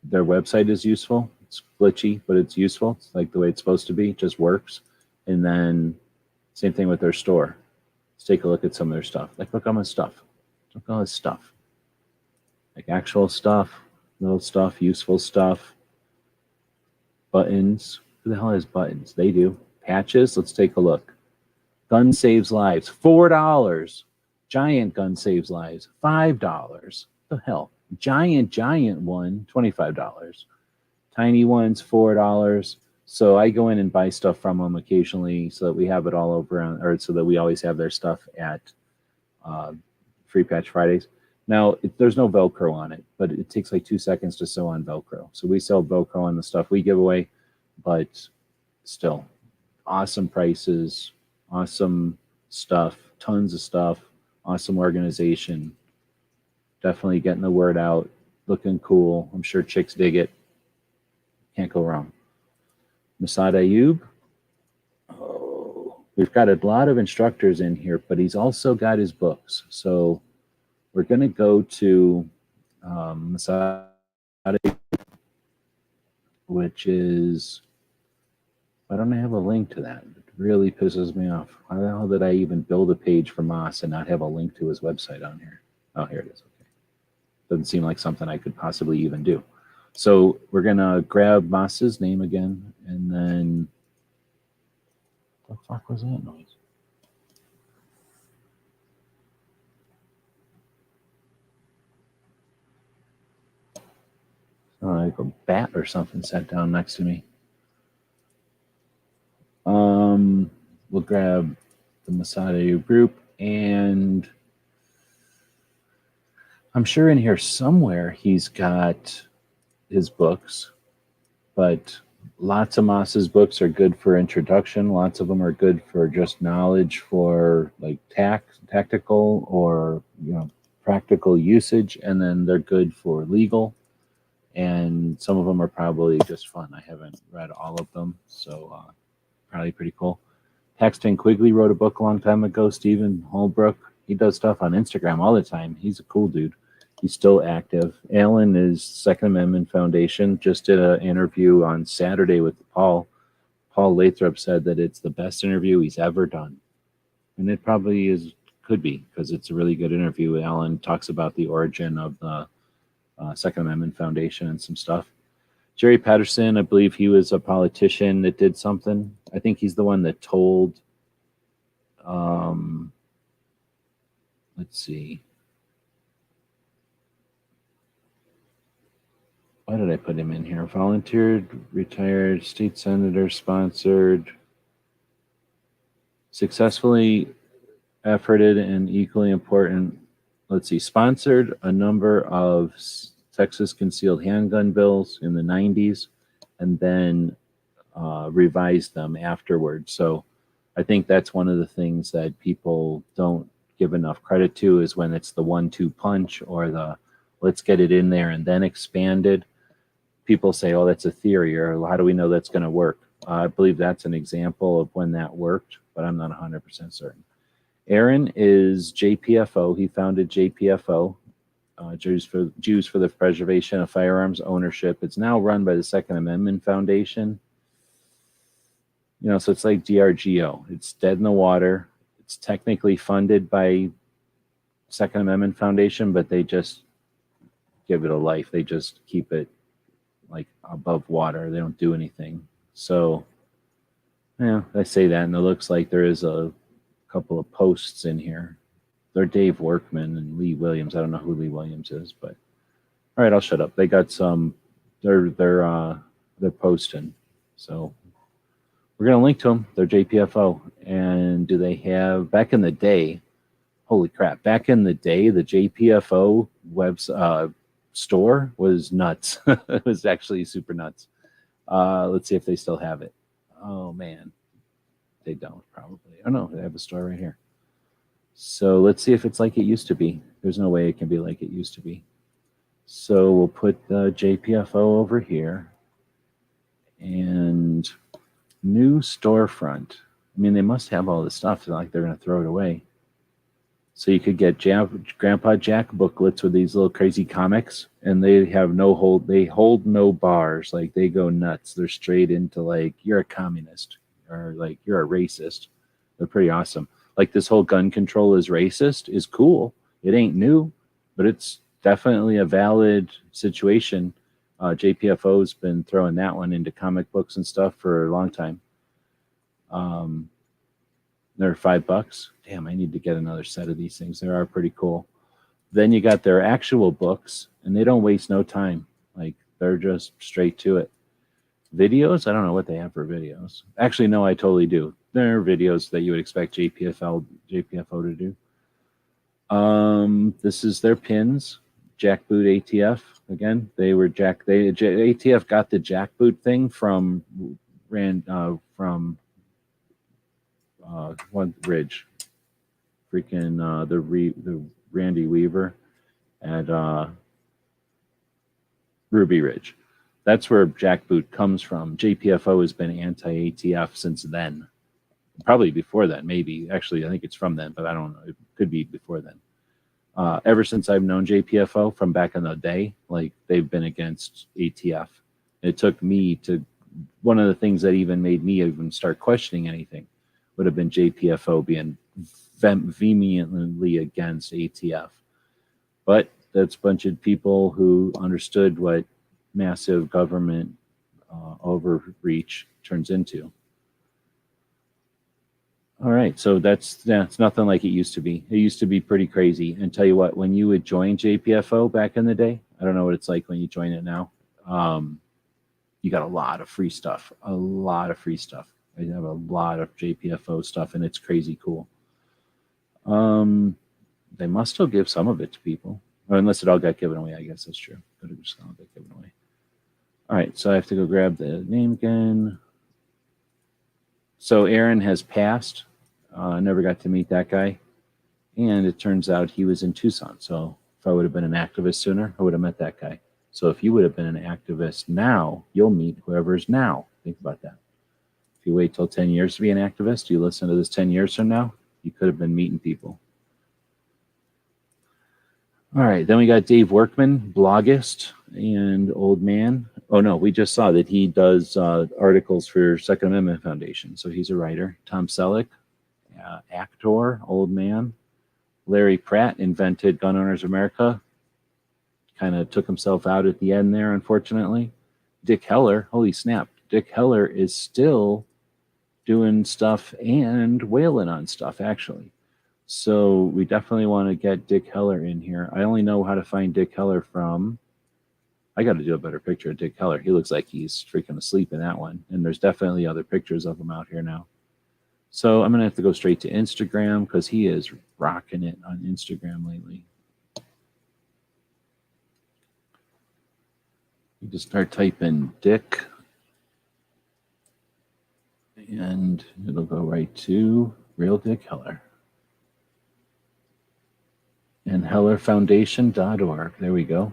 their website is useful. It's glitchy, but it's useful. It's like the way it's supposed to be. It just works. And then same thing with their store. Let's take a look at some of their stuff. Like, look at all my stuff. Look at all this stuff. Like actual stuff, little stuff, useful stuff. Buttons. Who the hell has buttons? They do. Patches. Let's take a look. Gun saves lives. $4. Giant gun saves lives. $5. What the hell? Giant one, $25. Tiny ones, $4. So I go in and buy stuff from them occasionally so that we have it all over, or so that we always have their stuff at Free Patch Fridays. Now, there's no Velcro on it, but it takes like 2 seconds to sew on Velcro. So we sell Velcro on the stuff we give away, but still, awesome prices, awesome stuff, tons of stuff, awesome organization. Definitely getting the word out, looking cool. I'm sure chicks dig it. Can't go wrong. Masad Ayub. Oh, we've got a lot of instructors in here, but he's also got his books. So we're going to go to Masada, which is, why don't I have a link to that? It really pisses me off. Why the hell did I even build a page for Moss and not have a link to his website on here? Oh, here it is. Okay. Doesn't seem like something I could possibly even do. So we're going to grab Moss's name again, and then, what the fuck was that noise? Oh, like a bat or something sat down next to me. We'll grab the Masada group, and I'm sure in here somewhere he's got his books, but lots of Moss's books are good for introduction. Lots of them are good for just knowledge for like tactical or practical usage, and then they're good for legal. And some of them are probably just fun. I haven't read all of them, so probably pretty cool. Paxton Quigley wrote a book a long time ago. Stephen Holbrook, he does stuff on Instagram all the time. He's a cool dude. He's still active. Alan is Second Amendment Foundation. Just did an interview on Saturday with Paul. Paul Lathrop said that it's the best interview he's ever done. And it probably could be, because it's a really good interview. Alan talks about the origin of the Second Amendment Foundation and some stuff. Jerry Patterson, I believe he was a politician that did something. I think he's the one that told, let's see. Why did I put him in here? Volunteered, retired, state senator, sponsored, successfully efforted and equally important. Let's see, sponsored a number of Texas concealed handgun bills in the 90s, and then revised them afterwards. So I think that's one of the things that people don't give enough credit to, is when it's the 1-2 punch or the let's get it in there and then expanded. People say, oh, that's a theory, or how do we know that's going to work? I believe that's an example of when that worked, but I'm not 100% certain. Aaron is JPFO. He founded JPFO, Jews for the Preservation of Firearms Ownership. It's now run by the Second Amendment Foundation. So it's like DRGO. It's dead in the water. It's technically funded by Second Amendment Foundation, but they just give it a life. They just keep it like above water. They don't do anything. So, I say that, and it looks like there is a couple of posts in here. They're Dave Workman and Lee Williams. I don't know who Lee Williams is, but all right, I'll shut up. They got some. They're posting. So we're gonna link to them. They're JPFO, and do they have back in the day? Holy crap! Back in the day, the JPFO web store was nuts. It was actually super nuts. Let's see if they still have it. Oh man, they don't probably. Oh no, they have a store right here. So let's see if it's like it used to be. There's no way it can be like it used to be. So we'll put the JPFO over here. And new storefront. I mean, they must have all this stuff. It's not like they're going to throw it away. So you could get Grandpa Jack booklets with these little crazy comics, and they have no hold. They hold no bars. Like, they go nuts. They're straight into like, you're a communist, or like you're a racist. They're pretty awesome. Like, this whole gun control is racist is cool. It ain't new, but it's definitely a valid situation. JPFO's been throwing that one into comic books and stuff for a long time. They're $5. Damn, I need to get another set of these things. They are pretty cool. Then you got their actual books, and they don't waste no time. Like, they're just straight to it. Videos? I don't know what they have for videos. Actually, no, I totally do. There are videos that you would expect JPFO to do. This is their pins. Jackboot ATF. Again, ATF got the jackboot thing from one Ridge. Freaking the Randy Weaver at Ruby Ridge. That's where jackboot comes from. JPFO has been anti-ATF since then. Probably before then, maybe. Actually, I think it's from then, but I don't know. It could be before then. Ever since I've known JPFO from back in the day, like they've been against ATF. It took me to, one of the things that even made me even start questioning anything would have been JPFO being vehemently against ATF. But that's a bunch of people who understood what massive government overreach turns into. All right, so it's nothing like it used to be. It used to be pretty crazy. And tell you what, when you would join JPFO back in the day, I don't know what it's like when you join it now. You got a lot of free stuff. I have a lot of JPFO stuff, and it's crazy cool. They must still give some of it to people, or unless it all got given away. I guess that's true. Could have just all got given away. All right, so I have to go grab the name again. So Aaron has passed. Never got to meet that guy. And it turns out he was in Tucson. So if I would have been an activist sooner, I would have met that guy. So if you would have been an activist now, you'll meet whoever's now. Think about that. If you wait till 10 years to be an activist, you listen to this 10 years from now, you could have been meeting people. All right, then we got Dave Workman, bloggist and old man. Oh, no, we just saw that he does articles for Second Amendment Foundation. So he's a writer. Tom Selleck, actor, old man. Larry Pratt invented Gun Owners America. Kind of took himself out at the end there, unfortunately. Dick Heller, holy snap. Dick Heller is still doing stuff and whaling on stuff, actually. So we definitely want to get Dick Heller in here. I only know how to find Dick Heller from... I got to do a better picture of Dick Heller. He looks like he's freaking asleep in that one. And there's definitely other pictures of him out here now. So I'm going to have to go straight to Instagram because he is rocking it on Instagram lately. You just start typing Dick. And it'll go right to Real Dick Heller. And HellerFoundation.org. There we go.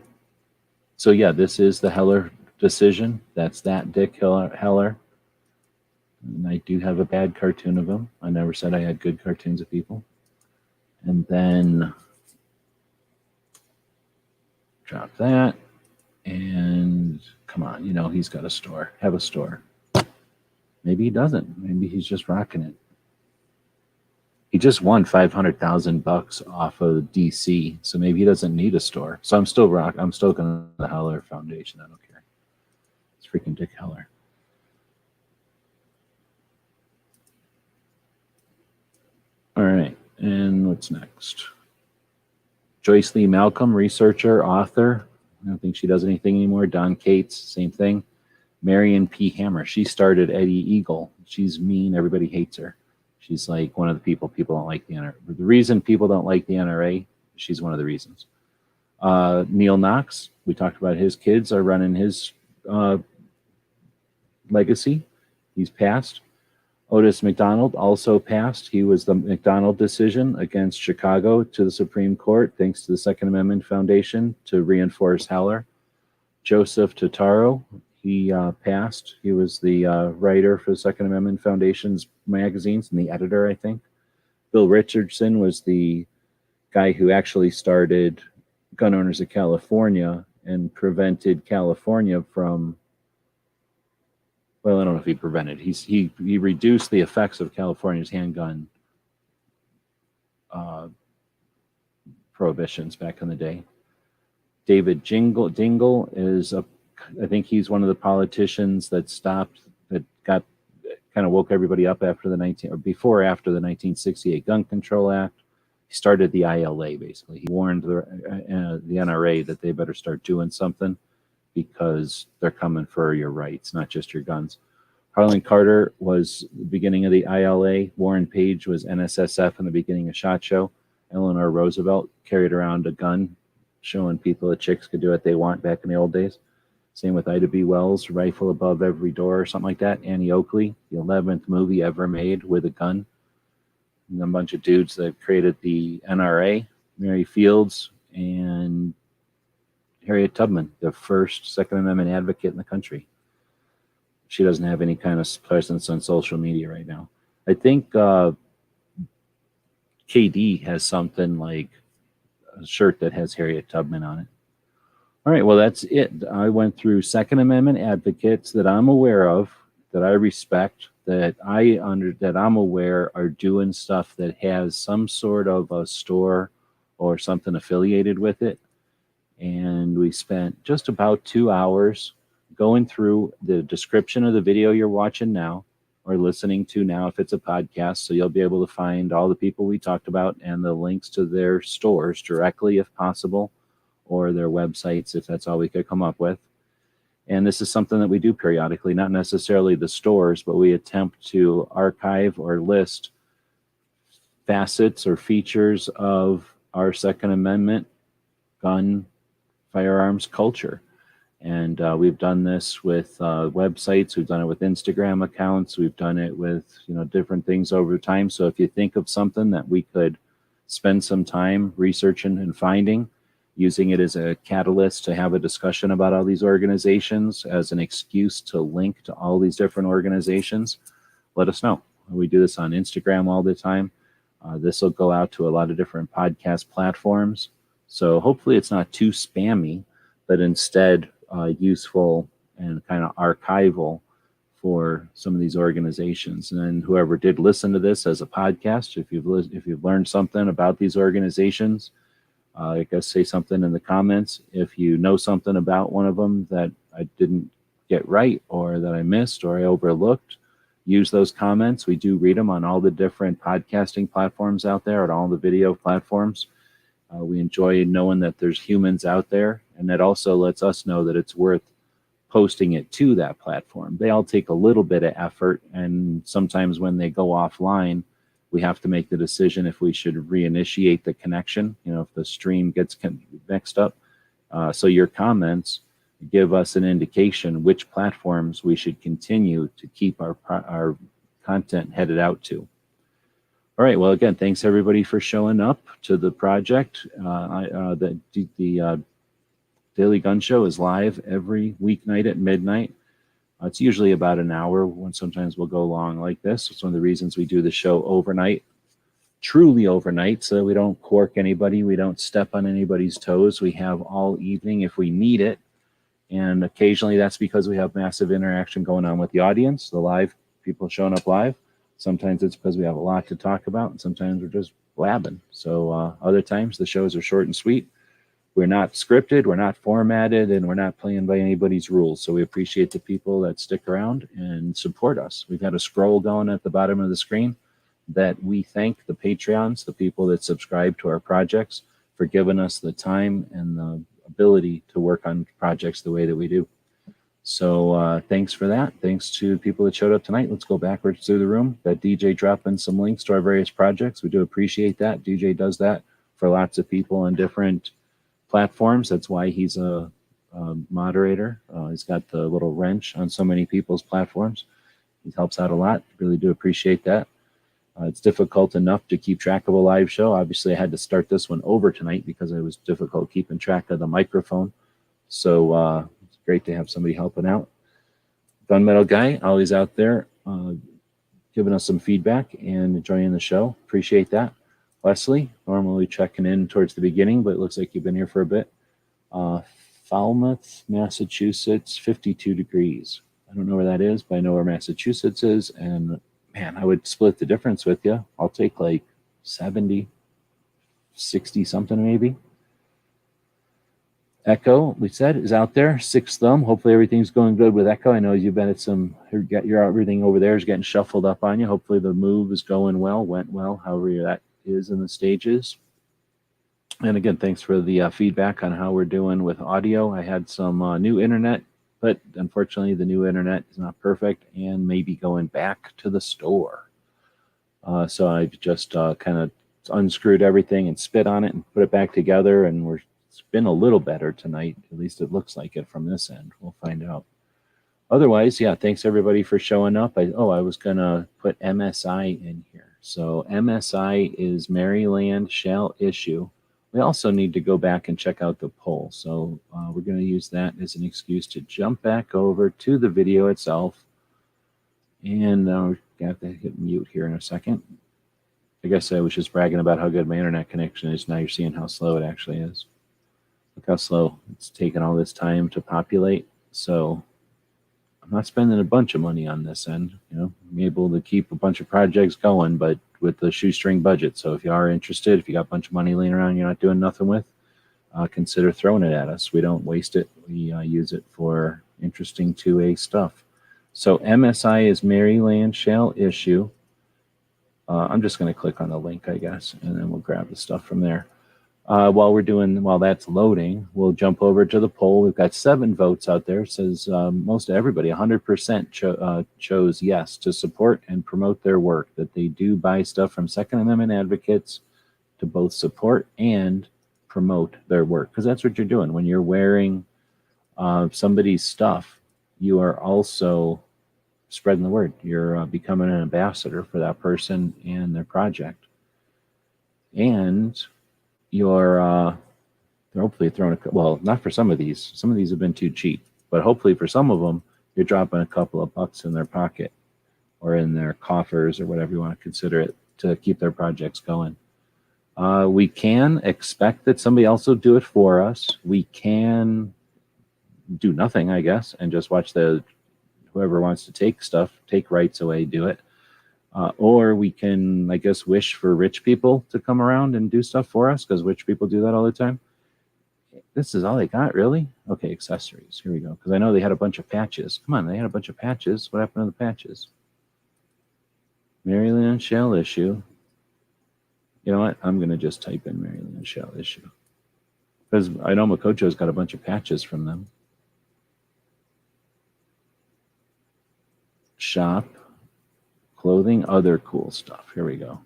So yeah, this is the Heller decision. That's that Dick Heller. And I do have a bad cartoon of him. I never said I had good cartoons of people. And then drop that. And come on, he's got a store. Have a store. Maybe he doesn't. Maybe he's just rocking it. He just won $500,000 off of DC, so maybe he doesn't need a store. So I'm still going to the Heller Foundation. I don't care. It's freaking Dick Heller. All right, and what's next? Joyce Lee Malcolm, researcher, author. I don't think she does anything anymore. Don Cates, same thing. Marion P. Hammer. She started Eddie Eagle. She's mean. Everybody hates her. She's like one of the people don't like the NRA. The reason people don't like the NRA, she's one of the reasons. Neil Knox, we talked about his kids are running his legacy. He's passed. Otis McDonald also passed. He was the McDonald decision against Chicago to the Supreme Court, thanks to the Second Amendment Foundation to reinforce Heller. Joseph Totaro, he passed. He was the writer for the Second Amendment Foundation's magazines and the editor, I think. Bill Richardson was the guy who actually started Gun Owners of California and prevented California from, well, I don't know if he prevented. He reduced the effects of California's handgun prohibitions back in the day. David Dingle is I think he's one of the politicians that kind of woke everybody up after the 1968 Gun Control Act. He started the ILA, basically. He warned the NRA that they better start doing something because they're coming for your rights, not just your guns. Harlan Carter was the beginning of the ILA. Warren Page was NSSF in the beginning of SHOT Show. Eleanor Roosevelt carried around a gun, showing people that chicks could do what they want back in the old days. Same with Ida B. Wells, Rifle Above Every Door or something like that. Annie Oakley, the 11th movie ever made with a gun. And a bunch of dudes that created the NRA, Mary Fields and Harriet Tubman, the first Second Amendment advocate in the country. She doesn't have any kind of presence on social media right now. I think KD has something like shirt that has Harriet Tubman on it. All right, well, that's it. I went through Second Amendment advocates that I'm aware of, that I respect, that I'm aware are doing stuff that has some sort of a store or something affiliated with it. And we spent just about 2 hours going through the description of the video you're watching now or listening to now if it's a podcast. So you'll be able to find all the people we talked about and the links to their stores directly if possible, or their websites if that's all we could come up with. And this is something that we do periodically, not necessarily the stores, but we attempt to archive or list facets or features of our Second Amendment gun firearms culture. And we've done this with websites, we've done it with Instagram accounts, we've done it with different things over time. So if you think of something that we could spend some time researching and finding, using it as a catalyst to have a discussion about all these organizations, as an excuse to link to all these different organizations, let us know. We do this on Instagram all the time. This will go out to a lot of different podcast platforms. So hopefully it's not too spammy, but instead useful and kind of archival for some of these organizations. And then whoever did listen to this as a podcast, if you've learned something about these organizations, I guess say something in the comments. If you know something about one of them that I didn't get right or that I missed or I overlooked, use those comments. We do read them on all the different podcasting platforms out there and all the video platforms. We enjoy knowing that there's humans out there, and that also lets us know that it's worth posting it to that platform. They all take a little bit of effort, and sometimes when they go offline, we have to make the decision if we should reinitiate the connection, if the stream gets mixed up. So your comments give us an indication which platforms we should continue to keep our content headed out to. All right, well, again, thanks everybody for showing up to the project. The Daily Gun Show is live every weeknight at midnight. It's usually about an hour, when sometimes we'll go long like this. It's one of the reasons we do the show overnight, truly overnight, so we don't cork anybody, we don't step on anybody's toes. We have all evening if we need it, and occasionally that's because we have massive interaction going on with the audience, the live people showing up live. Sometimes it's because we have a lot to talk about, and sometimes we're just blabbing. So other times the shows are short and sweet. We're not scripted, we're not formatted, and we're not playing by anybody's rules. So we appreciate the people that stick around and support us. We've got a scroll going at the bottom of the screen that we thank the Patreons, the people that subscribe to our projects, for giving us the time and the ability to work on projects the way that we do. So thanks for that. Thanks to people that showed up tonight. Let's go backwards through the room. Got DJ dropping some links to our various projects. We do appreciate that. DJ does that for lots of people on different platforms. That's why he's a moderator. He's got the little wrench on so many people's platforms. He helps out a lot. Really do appreciate that. It's difficult enough to keep track of a live show. Obviously, I had to start this one over tonight because it was difficult keeping track of the microphone. So it's great to have somebody helping out. Gunmetal Guy, always out there giving us some feedback and enjoying the show. Appreciate that. Leslie, normally checking in towards the beginning, but it looks like you've been here for a bit. Falmouth, Massachusetts, 52 degrees. I don't know where that is, but I know where Massachusetts is. And man, I would split the difference with you. I'll take like 70, 60 something maybe. Echo, we said, is out there. Sixth Thumb. Hopefully everything's going good with Echo. I know you've been at everything over there is getting shuffled up on you. Hopefully the move is going well, went well, however that is in the stages. And again, thanks for the feedback on how we're doing with audio. I had some new internet, but unfortunately the new internet is not perfect and may be going back to the store. So I've just kind of unscrewed everything and spit on it and put it back together, and it's been a little better tonight. At least it looks like it from this end. We'll find out. Otherwise, yeah, thanks everybody for showing up. I was going to put MSI in here. So MSI is Maryland shall issue. We also need to go back and check out the poll. So we're going to use that as an excuse to jump back over to the video itself. And we're going to have to hit mute here in a second. I guess I was just bragging about how good my internet connection is. Now you're seeing how slow it actually is. Look how slow it's taken all this time to populate. So I'm not spending a bunch of money on this end. I'm able to keep a bunch of projects going, but with the shoestring budget. So if you are interested, if you got a bunch of money laying around you're not doing nothing with, consider throwing it at us. We don't waste it. We use it for interesting 2A stuff. So MSI is Maryland shall issue. I'm just going to click on the link, I guess, and then we'll grab the stuff from there. While that's loading, we'll jump over to the poll. We've got 7 votes out there. It says most everybody, 100% chose yes to support and promote their work, that they do buy stuff from Second Amendment advocates to both support and promote their work. Because that's what you're doing. When you're wearing somebody's stuff, you are also spreading the word. You're becoming an ambassador for that person and their project. And you're hopefully throwing not for some of these. Some of these have been too cheap, but hopefully for some of them, you're dropping a couple of bucks in their pocket or in their coffers or whatever you want to consider it to keep their projects going. We can expect that somebody else will do it for us. We can do nothing, I guess, and just watch whoever wants to take rights away, do it. Or we can, I guess, wish for rich people to come around and do stuff for us, because rich people do that all the time. This is all they got, really? Okay, accessories. Here we go. Because I know they had a bunch of patches. Come on, they had a bunch of patches. What happened to the patches? Maryland shall issue. You know what? I'm going to just type in Maryland shall issue. Because I know Makocho's got a bunch of patches from them. Shop. Clothing, other cool stuff. Here we go.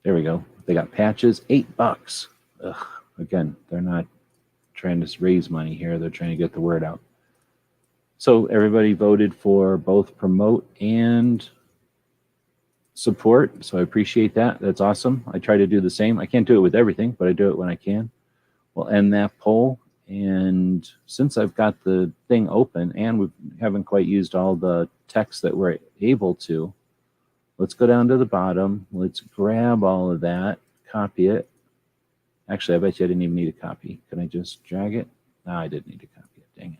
There we go. They got patches, $8. Ugh. Again, they're not trying to raise money here. They're trying to get the word out. So everybody voted for both promote and support. So I appreciate that. That's awesome. I try to do the same. I can't do it with everything, but I do it when I can. We'll end that poll. And since I've got the thing open and we haven't quite used all the text that we're able to, let's go down to the bottom. Let's grab all of that, copy it. Actually, I bet you I didn't even need a copy. Can I just drag it? No, I didn't need to copy it. Dang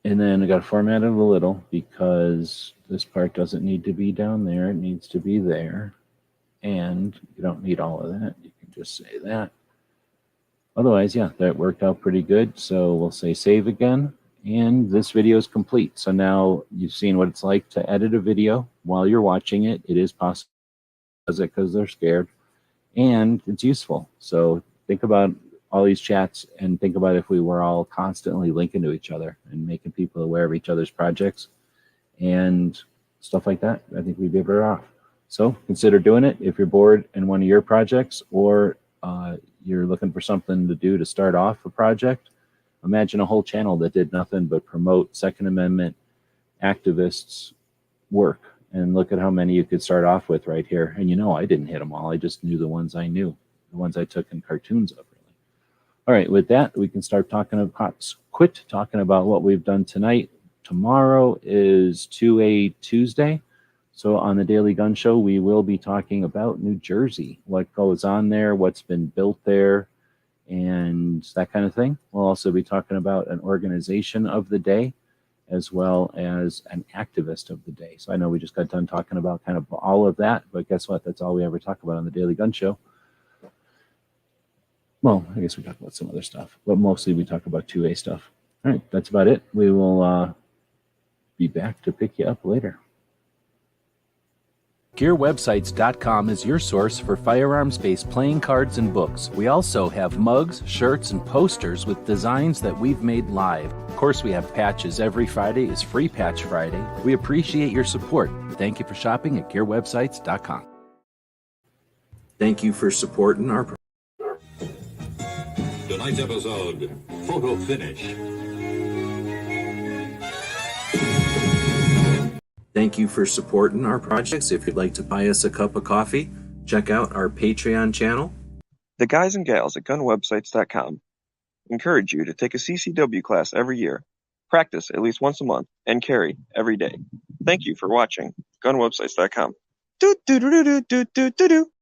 it. And then I got to format it a little because this part doesn't need to be down there. It needs to be there. And you don't need all of that. You can just say that. Otherwise, yeah, that worked out pretty good. So we'll say save again. And this video is complete. So now you've seen what it's like to edit a video while you're watching it. It is possible because they're scared. And it's useful. So think about all these chats and think about if we were all constantly linking to each other and making people aware of each other's projects and stuff like that. I think we'd be better off. So consider doing it if you're bored in one of your projects or you're looking for something to do to start off a project. Imagine a whole channel that did nothing but promote Second Amendment activists' work. And look at how many you could start off with right here. And I didn't hit them all. I just knew the ones I knew, the ones I took in cartoons of, really. All right, with that, we can start quit talking about what we've done tonight. Tomorrow is 2A Tuesday. So on the Daily Gun Show, we will be talking about New Jersey, what goes on there, what's been built there, and that kind of thing. We'll also be talking about an organization of the day as well as an activist of the day. So I know we just got done talking about kind of all of that, but guess what? That's all we ever talk about on the Daily Gun Show. Well, I guess we talk about some other stuff, but mostly we talk about 2A stuff. All right, that's about it. We will be back to pick you up later.
GearWebsites.com is your source for firearms-based playing cards and books. We also have mugs, shirts, and posters with designs that we've made live. Of course, we have patches. Every Friday is Free Patch Friday. We appreciate your support. Thank you for shopping at GearWebsites.com. Thank you for supporting our...
Tonight's episode, Photo Finish.
Thank you for supporting our projects. If you'd like to buy us a cup of coffee, check out our Patreon channel.
The guys and gals at gunwebsites.com encourage you to take a CCW class every year, practice at least once a month, and carry every day. Thank you for watching gunwebsites.com. Do do do do do do do do.